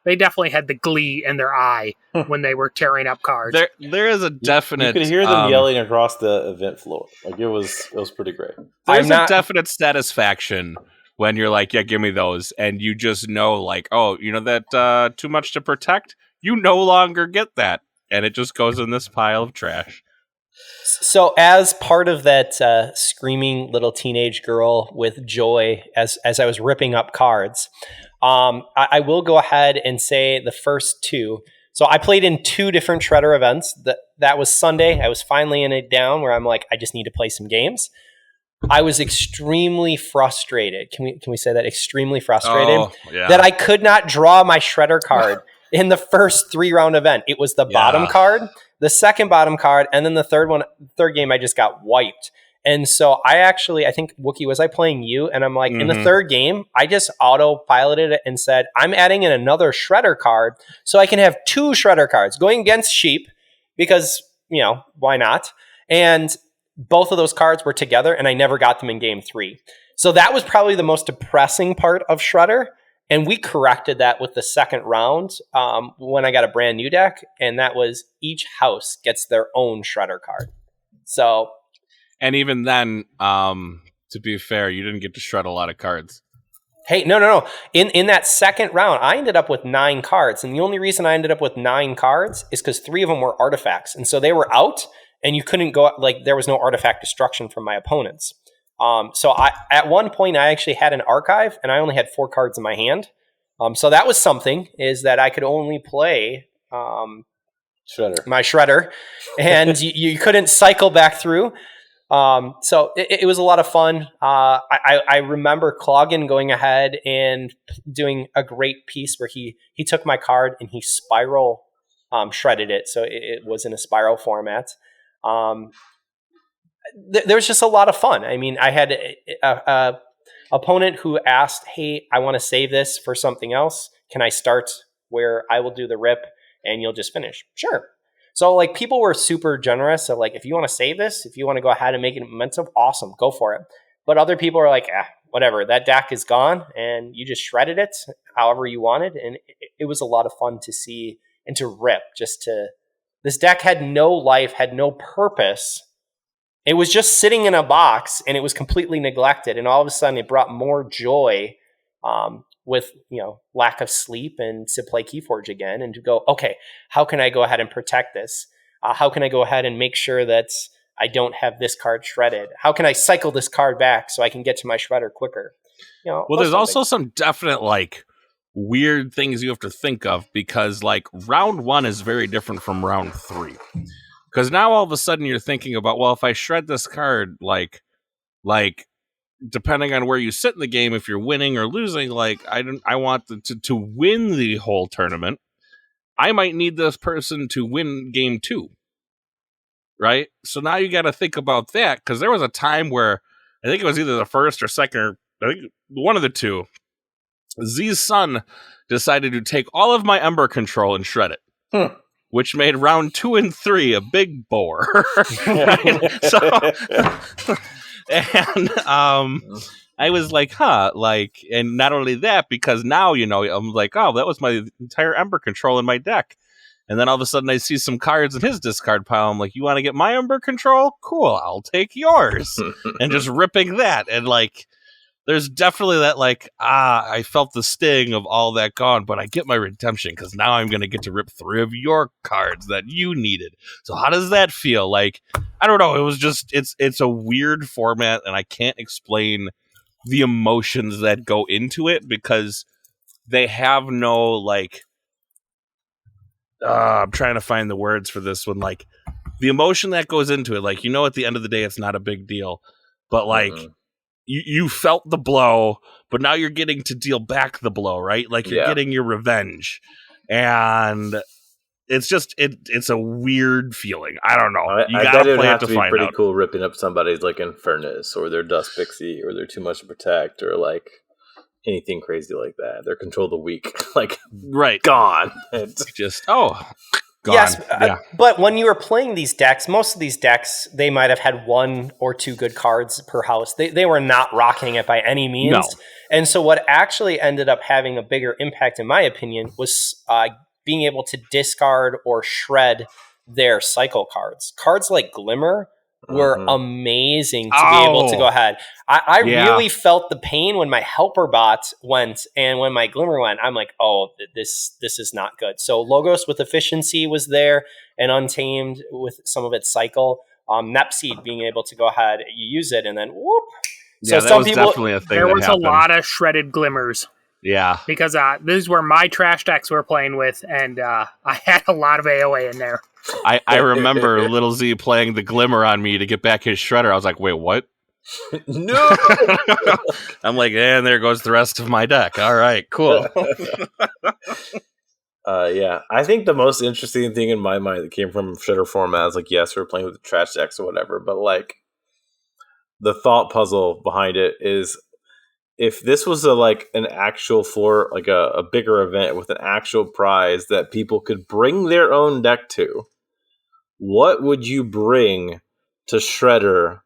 [SPEAKER 4] they definitely had the glee in their eye when they were tearing up cards.
[SPEAKER 1] There is a definite...
[SPEAKER 2] You could hear them yelling across the event floor. Like, it was pretty great.
[SPEAKER 1] There's a definite satisfaction when you're like, yeah, give me those. And you just know, like, oh, that too much to protect? You no longer get that. And it just goes in this pile of trash.
[SPEAKER 3] So as part of that screaming little teenage girl with joy as I was ripping up cards, I will go ahead and say the first 2. So I played in 2 different Shredder events. That was Sunday. I was finally in it down where I'm like, I just need to play some games. I was extremely frustrated. Can we say that? Extremely frustrated that I could not draw my Shredder card in the first 3-round event. It was the bottom card, the second bottom card, and then the third game I just got wiped. And so I think, Wookie, was I playing you? And I'm like, in the 3rd game, I just auto-piloted it and said, I'm adding in another Shredder card so I can have 2 Shredder cards going against Sheep because, why not? And both of those cards were together, and I never got them in game 3. So that was probably the most depressing part of Shredder, and we corrected that with the 2nd round when I got a brand new deck, and that was each house gets their own Shredder card. So,
[SPEAKER 1] and even then, to be fair, you didn't get to shred a lot of cards.
[SPEAKER 3] Hey, no. In that 2nd round, I ended up with 9 cards, and the only reason I ended up with 9 cards is because 3 of them were artifacts, and so they were out. And you couldn't go, like, there was no artifact destruction from my opponents. So at one point, I actually had an archive, and I only had 4 cards in my hand. So that was something, is that I could only play
[SPEAKER 2] Shredder.
[SPEAKER 3] my Shredder, and you couldn't cycle back through. So it was a lot of fun. I remember Cloggin going ahead and doing a great piece where he took my card and he spiral shredded it, so it was in a spiral format. There was just a lot of fun. I mean, I had a opponent who asked, "Hey, I want to save this for something else. Can I start where I will do the rip and you'll just finish?" Sure. So like people were super generous of like, if you want to save this, if you want to go ahead and make it momentum, awesome, go for it. But other people are like, whatever, that deck is gone and you just shredded it however you wanted. And it was a lot of fun to see and to rip. This deck had no life, had no purpose. It was just sitting in a box and it was completely neglected. And all of a sudden it brought more joy with lack of sleep, and to play Keyforge again and to go, okay, how can I go ahead and protect this? How can I go ahead and make sure that I don't have this card shredded? How can I cycle this card back so I can get to my shredder quicker?
[SPEAKER 1] Well, there's also some definite like weird things you have to think of, because like round 1 is very different from round 3. Because now all of a sudden you're thinking about, well, if I shred this card, like depending on where you sit in the game, if you're winning or losing, like I want to win the whole tournament. I might need this person to win game 2, right? So now you got to think about that, because there was a time where I think it was either the first or second, or I think one of the two. Z's son decided to take all of my Ember control and shred it. Which made round 2 and 3 a big bore. And I was like, and not only that, because now, I'm like, oh, that was my entire Ember control in my deck. And then all of a sudden I see some cards in his discard pile. I'm like, you want to get my Ember control? Cool, I'll take yours. And just ripping that. And like, there's definitely that like, I felt the sting of all that gone, but I get my redemption because now I'm going to get to rip 3 of your cards that you needed. So how does that feel? Like, I don't know. It was just, it's a weird format, and I can't explain the emotions that go into it, because they have no like, I'm trying to find the words for this one. Like the emotion that goes into it, like, at the end of the day, it's not a big deal, but like, You felt the blow, but now you're getting to deal back the blow, right? Like you're getting your revenge, and it's just it's a weird feeling. I don't know. You gotta play it to find out. Be pretty
[SPEAKER 2] cool ripping up somebody's like Infernus or their Dust Pixie or their Too Much to Protect or like anything crazy like that. Their Control the Weak, like
[SPEAKER 1] right,
[SPEAKER 2] gone.
[SPEAKER 1] It's just gone.
[SPEAKER 3] Yes, but when you were playing these decks, most of these decks, they might have had 1 or 2 good cards per house. They were not rocking it by any means.
[SPEAKER 1] No.
[SPEAKER 3] And so what actually ended up having a bigger impact, in my opinion, was being able to discard or shred their cycle cards. Cards like Glimmer were amazing to be able to go ahead. I really felt the pain when my Helper bot went, and when my Glimmer went, I'm like, oh, this is not good. So Logos with Efficiency was there, and Untamed with some of its cycle. Nepseed being able to go ahead, you use it, and then whoop.
[SPEAKER 1] So some people, definitely a thing.
[SPEAKER 4] There was a lot of shredded Glimmers.
[SPEAKER 1] Yeah.
[SPEAKER 4] Because these were my trash decks we were playing with, and I had a lot of AoA in there.
[SPEAKER 1] I remember Little Z playing the Glimmer on me to get back his shredder. I was like, wait, what?
[SPEAKER 2] No!
[SPEAKER 1] I'm like, and there goes the rest of my deck. All right, cool.
[SPEAKER 2] I think the most interesting thing in my mind that came from shredder format is like, yes, we're playing with the trash decks or whatever, but like the thought puzzle behind it is, if this was an actual floor, like a bigger event with an actual prize that people could bring their own deck to, what would you bring to Shredder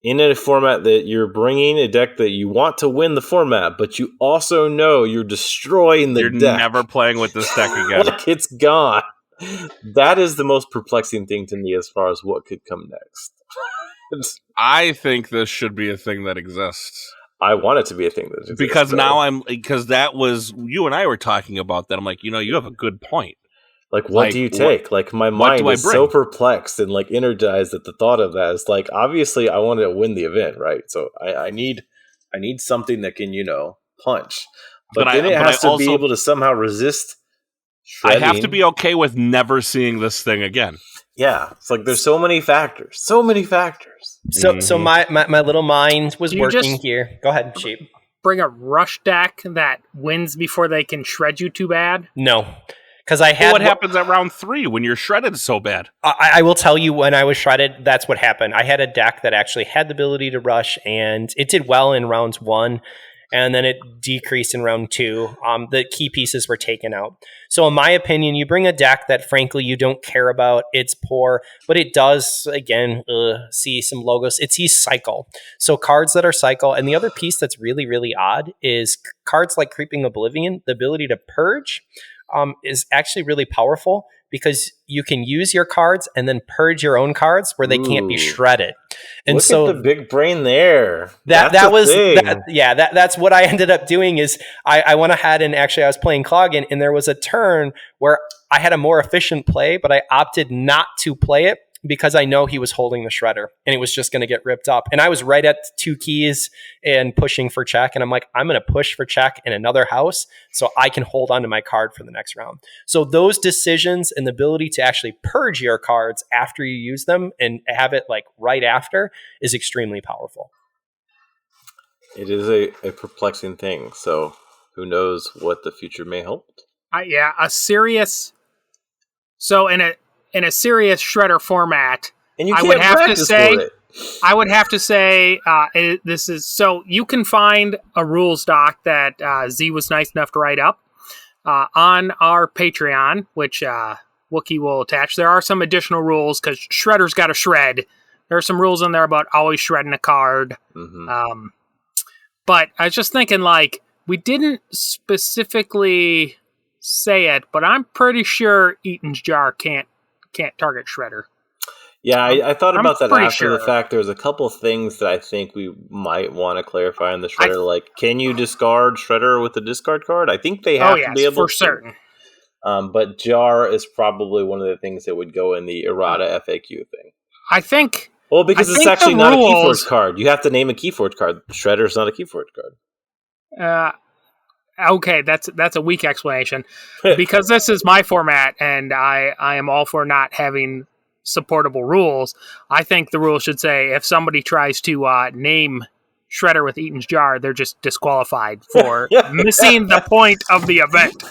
[SPEAKER 2] in a format that you're bringing a deck that you want to win the format, but you also know you're destroying the deck?
[SPEAKER 1] You're never playing with this deck again.
[SPEAKER 2] Like, it's gone. That is the most perplexing thing to me as far as what could come next.
[SPEAKER 1] I think this should be a thing that exists.
[SPEAKER 2] I want it to be a thing that exists.
[SPEAKER 1] Because now because that was, you and I were talking about that. I'm like, you have a good point.
[SPEAKER 2] Like, what do you take? My mind is so perplexed and energized at the thought of that. It's like, obviously I want to win the event, right? So I need something that can, punch. But then it has to be able to somehow resist shredding.
[SPEAKER 1] I have to be okay with never seeing this thing again.
[SPEAKER 2] Yeah, it's like there's so many factors. So
[SPEAKER 3] my little mind was working here. Go ahead, Sheep.
[SPEAKER 4] Bring a rush deck that wins before they can shred you too bad?
[SPEAKER 3] No. Because I had.
[SPEAKER 1] What happens at round 3 when you're shredded so bad?
[SPEAKER 3] I will tell you, when I was shredded, that's what happened. I had a deck that actually had the ability to rush, and it did well in rounds 1, and then it decreased in round 2. The key pieces were taken out. So in my opinion, you bring a deck that, frankly, you don't care about. It's poor, but it does, again, see some logos. It sees cycle. So cards that are cycle. And the other piece that's really, really odd is cards like Creeping Oblivion, the ability to purge, is actually really powerful because you can use your cards and then purge your own cards where they can't be shredded. And
[SPEAKER 2] look
[SPEAKER 3] so
[SPEAKER 2] at the big brain there.
[SPEAKER 3] That's what I ended up doing is I went ahead and actually I was playing Cloggin, and there was a turn where I had a more efficient play, but I opted not to play it because I know he was holding the shredder and it was just going to get ripped up. And I was right at 2 keys and pushing for check. And I'm like, I'm going to push for check in another house so I can hold on to my card for the next round. So those decisions and the ability to actually purge your cards after you use them and have it like right after is extremely powerful.
[SPEAKER 2] It is a perplexing thing. So who knows what the future may hold? In a serious shredder format, and you can't practice for it.
[SPEAKER 4] I would have to say this is so you can find a rules doc that Z was nice enough to write up on our Patreon, which Wookie will attach. There are some additional rules because Shredder's got to shred. There are some rules in there about always shredding a card. Mm-hmm. But I was just thinking, like, we didn't specifically say it, but I'm pretty sure Eaton's Jar can't target Shredder.
[SPEAKER 2] Yeah, I thought about that after the fact. There's a couple things that I think we might want to clarify in the Shredder. Like, can you discard Shredder with a discard card? I think they have to be able to.
[SPEAKER 4] Certain.
[SPEAKER 2] But Jar is probably one of the things that would go in the errata FAQ thing.
[SPEAKER 4] I think.
[SPEAKER 2] Well, because it's actually not a Keyforge card. You have to name a Keyforge card. Shredder's not a Keyforge card.
[SPEAKER 4] Okay, that's a weak explanation because this is my format and I am all for not having supportable rules. I think the rules should say if somebody tries to name Shredder with Eaton's Jar, they're just disqualified for missing the point of the event.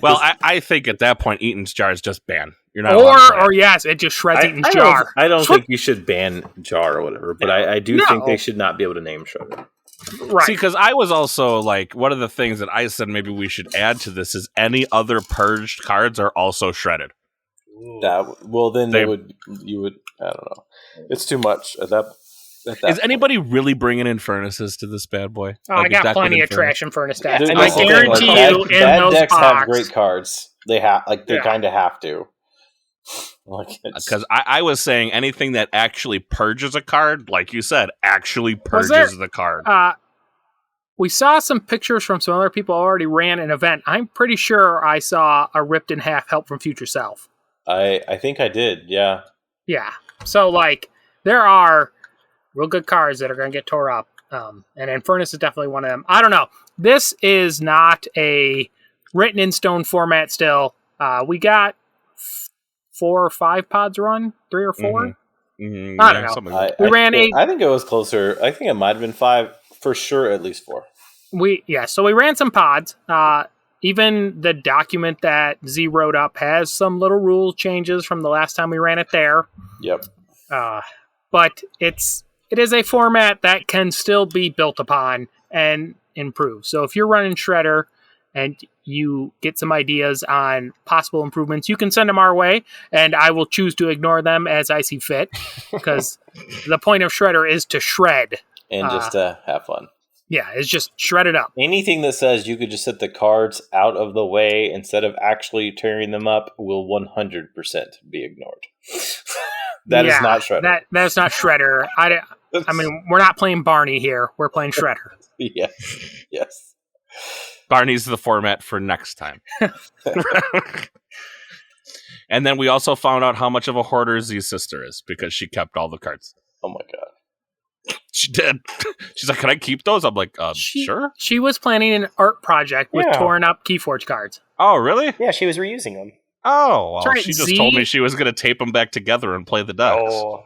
[SPEAKER 1] Well, I think at that point Eaton's Jar is just banned. You're not
[SPEAKER 4] or yes, it just shreds Eaton's Jar.
[SPEAKER 2] I don't think you should ban Jar or whatever, but I do think they should not be able to name Shredder.
[SPEAKER 4] Right.
[SPEAKER 1] See, because I was also like, one of the things that I said maybe we should add to this is any other purged cards are also shredded.
[SPEAKER 2] Then you would. I don't know. It's too much at that.
[SPEAKER 1] Is anybody really bringing in furnaces to this bad boy?
[SPEAKER 4] Oh, I got plenty of trash and furnace decks.
[SPEAKER 2] I
[SPEAKER 4] guarantee you,
[SPEAKER 2] bad
[SPEAKER 4] those
[SPEAKER 2] decks
[SPEAKER 4] box,
[SPEAKER 2] have great cards. They kind of have to.
[SPEAKER 1] Because I was saying anything that actually purges a card, like you said, actually purges the card.
[SPEAKER 4] We saw some pictures from some other people who already ran an event. I'm pretty sure I saw a ripped in half Help from Future Self.
[SPEAKER 2] I think I did, yeah.
[SPEAKER 4] Yeah. So, like, there are real good cards that are going to get tore up. And Infernus is definitely one of them. I don't know. This is not a written in stone format still. We got 4 or 5 pods run, 3 or 4.
[SPEAKER 1] Mm-hmm.
[SPEAKER 4] I don't know.
[SPEAKER 2] We ran 8. I think it was closer. I think it might have been 5 for sure. At least 4.
[SPEAKER 4] So we ran some pods. Even the document that Z wrote up has some little rule changes from the last time we ran it there.
[SPEAKER 2] Yep.
[SPEAKER 4] But it is a format that can still be built upon and improved. So if you're running Shredder and you get some ideas on possible improvements, you can send them our way, and I will choose to ignore them as I see fit, because the point of Shredder is to shred.
[SPEAKER 2] And just to have fun.
[SPEAKER 4] Yeah, it's just shred it up.
[SPEAKER 2] Anything that says you could just set the cards out of the way instead of actually tearing them up will 100% be ignored. That is not Shredder.
[SPEAKER 4] That's not Shredder. I mean, we're not playing Barney here. We're playing Shredder.
[SPEAKER 2] Yes.
[SPEAKER 1] Barney's the format for next time. And then we also found out how much of a hoarder Z's sister is because she kept all the cards.
[SPEAKER 2] Oh my god.
[SPEAKER 1] She did. She's like, "Can I keep those?" I'm like, "Sure."
[SPEAKER 4] She was planning an art project with torn up Keyforge cards.
[SPEAKER 1] Oh, really?
[SPEAKER 3] Yeah, she was reusing them.
[SPEAKER 1] Oh, well,
[SPEAKER 4] right,
[SPEAKER 1] she just told me she was going to tape them back together and play the decks.
[SPEAKER 3] Oh,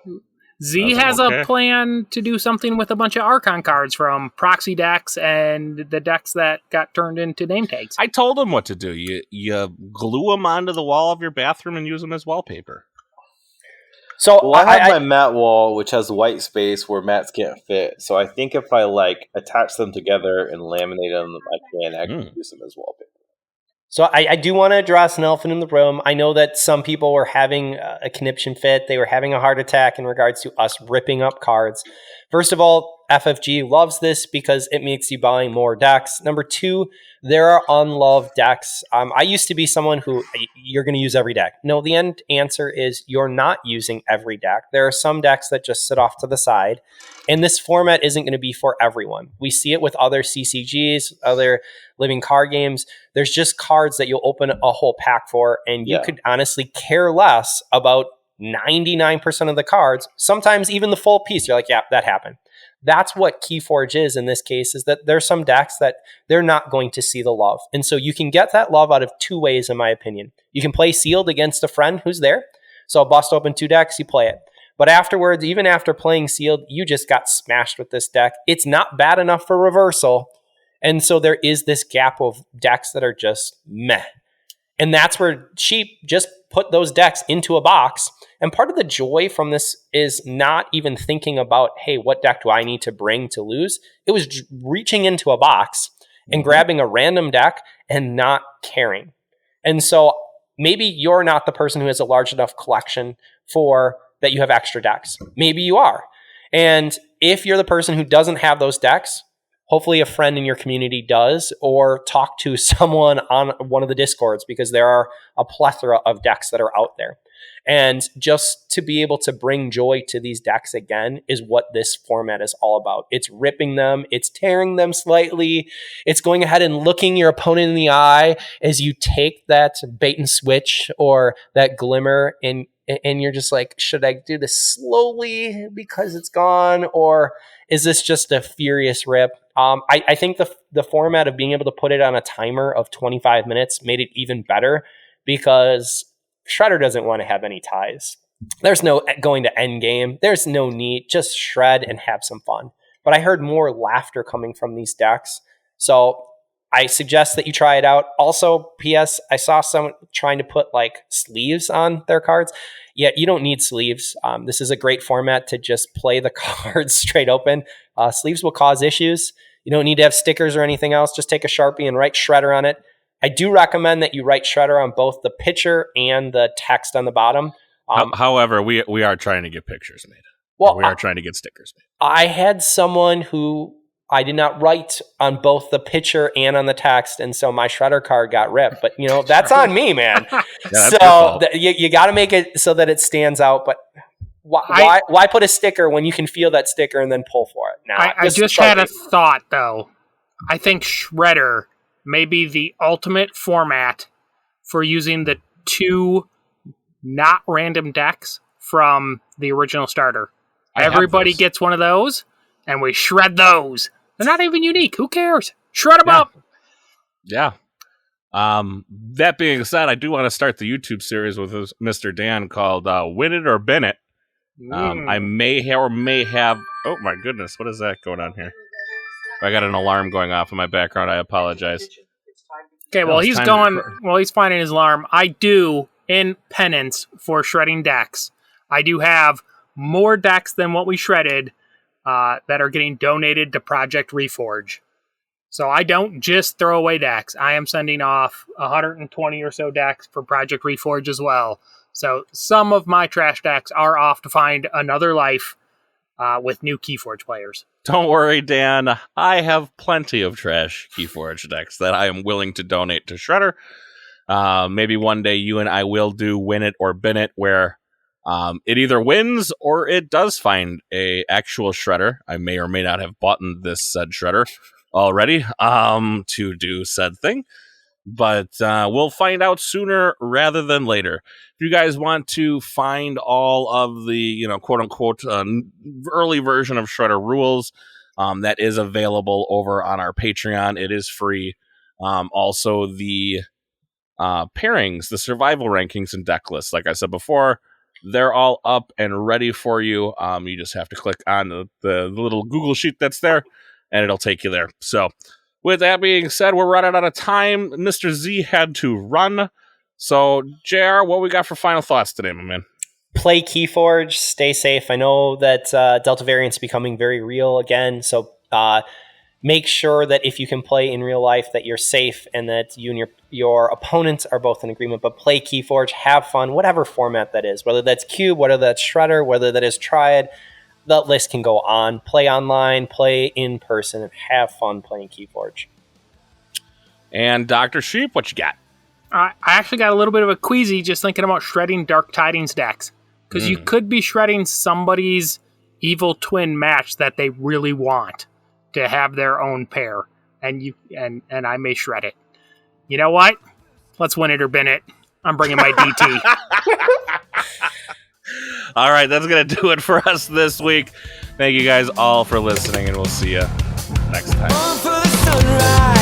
[SPEAKER 4] Z has a plan to do something with a bunch of Archon cards from proxy decks and the decks that got turned into name tags.
[SPEAKER 1] I told him what to do. You glue them onto the wall of your bathroom and use them as wallpaper.
[SPEAKER 3] So
[SPEAKER 2] I have my mat wall, which has white space where mats can't fit. So I think if I attach them together and laminate them, I can actually use them as wallpaper.
[SPEAKER 3] So I do want to address an elephant in the room. I know that some people were having a conniption fit. They were having a heart attack in regards to us ripping up cards. First of all, FFG loves this because it makes you buy more decks. Number two, there are unloved decks. I used to be someone who you're going to use every deck. No, the end answer is you're not using every deck. There are some decks that just sit off to the side. And this format isn't going to be for everyone. We see it with other CCGs, other living card games. There's just cards that you'll open a whole pack for, and you could honestly care less about 99% of the cards. Sometimes even the full piece, you're like, yeah, that happened. That's what Keyforge is in this case, is that there's some decks that they're not going to see the love. And so you can get that love out of two ways, in my opinion. You can play sealed against a friend who's there. So bust open 2 decks, you play it. But afterwards, even after playing sealed, you just got smashed with this deck. It's not bad enough for reversal. And so there is this gap of decks that are just meh. And that's where Sheep just put those decks into a box. And part of the joy from this is not even thinking about, hey, what deck do I need to bring to lose? It was reaching into a box and grabbing a random deck and not caring. And so maybe you're not the person who has a large enough collection for that you have extra decks. Maybe you are. And if you're the person who doesn't have those decks, hopefully a friend in your community does, or talk to someone on one of the Discords, because there are a plethora of decks that are out there. And just to be able to bring joy to these decks again is what this format is all about. It's ripping them, it's tearing them slightly, it's going ahead and looking your opponent in the eye as you take that bait and switch or that glimmer, and you're just like, should I do this slowly because it's gone, or is this just a furious rip? I think the format of being able to put it on a timer of 25 minutes made it even better, because Shredder doesn't want to have any ties. There's no going to end game. There's no need. Just shred and have some fun. But I heard more laughter coming from these decks. So I suggest that you try it out. Also, P.S., I saw someone trying to put sleeves on their cards. Yeah, you don't need sleeves. This is a great format to just play the cards straight open. Sleeves will cause issues. You don't need to have stickers or anything else. Just take a Sharpie and write Shredder on it. I do recommend that you write Shredder on both the picture and the text on the bottom.
[SPEAKER 1] However, we are trying to get pictures made.
[SPEAKER 3] Well,
[SPEAKER 1] we are trying to get stickers made.
[SPEAKER 3] I had someone who I did not write on both the picture and on the text, and so my Shredder card got ripped. But that's on me, man. So you got to make it so that it stands out. But why put a sticker when you can feel that sticker and then pull for it? Now,
[SPEAKER 4] I just had a thought, though. I think Shredder may be the ultimate format for using the 2 not random decks from the original starter. Everybody gets one of those, and we shred those. They're not even unique. Who cares? Shred them up.
[SPEAKER 1] Yeah. That being said, I do want to start the YouTube series with Mr. Dan called Win It or Bin It. I may have... Oh, my goodness. What is that going on here? I got an alarm going off in my background. I apologize.
[SPEAKER 4] Okay, well, he's finding his alarm. I do, in penance for shredding decks, I do have more decks than what we shredded that are getting donated to Project Reforge. So I don't just throw away decks. I am sending off 120 or so decks for Project Reforge as well. So some of my trash decks are off to find another life with new Keyforge players.
[SPEAKER 1] Don't worry, Dan. I have plenty of trash Keyforge decks that I am willing to donate to Shredder. Maybe one day you and I will do Win It or Bin It, where it either wins or it does find a actual Shredder. I may or may not have bought this said Shredder already to do said thing. but we'll find out sooner rather than later. If you guys want to find all of the, quote unquote, early version of Shredder Rules, that is available over on our Patreon. It is free. Also, the pairings, the survival rankings and deck lists, like I said before, they're all up and ready for you. You just have to click on the little Google sheet that's there, and it'll take you there. So, with that being said, we're running out of time. Mr. Z had to run. So, JR, what we got for final thoughts today, my man?
[SPEAKER 3] Play Keyforge, stay safe. I know that Delta variant's becoming very real again, so make sure that if you can play in real life that you're safe and that you and your opponents are both in agreement. But play Keyforge, have fun, whatever format that is, whether that's Cube, whether that's Shredder, whether that is Triad, the list can go on. Play online, play in person, and have fun playing Keyforge.
[SPEAKER 1] And Dr. Sheep, what you got?
[SPEAKER 4] I actually got a little bit of a queasy just thinking about shredding Dark Tidings decks. Because you could be shredding somebody's evil twin match that they really want to have their own pair. And I may shred it. You know what? Let's win it or bin it. I'm bringing my DT.
[SPEAKER 1] All right, that's going to do it for us this week. Thank you guys all for listening, and we'll see you next time.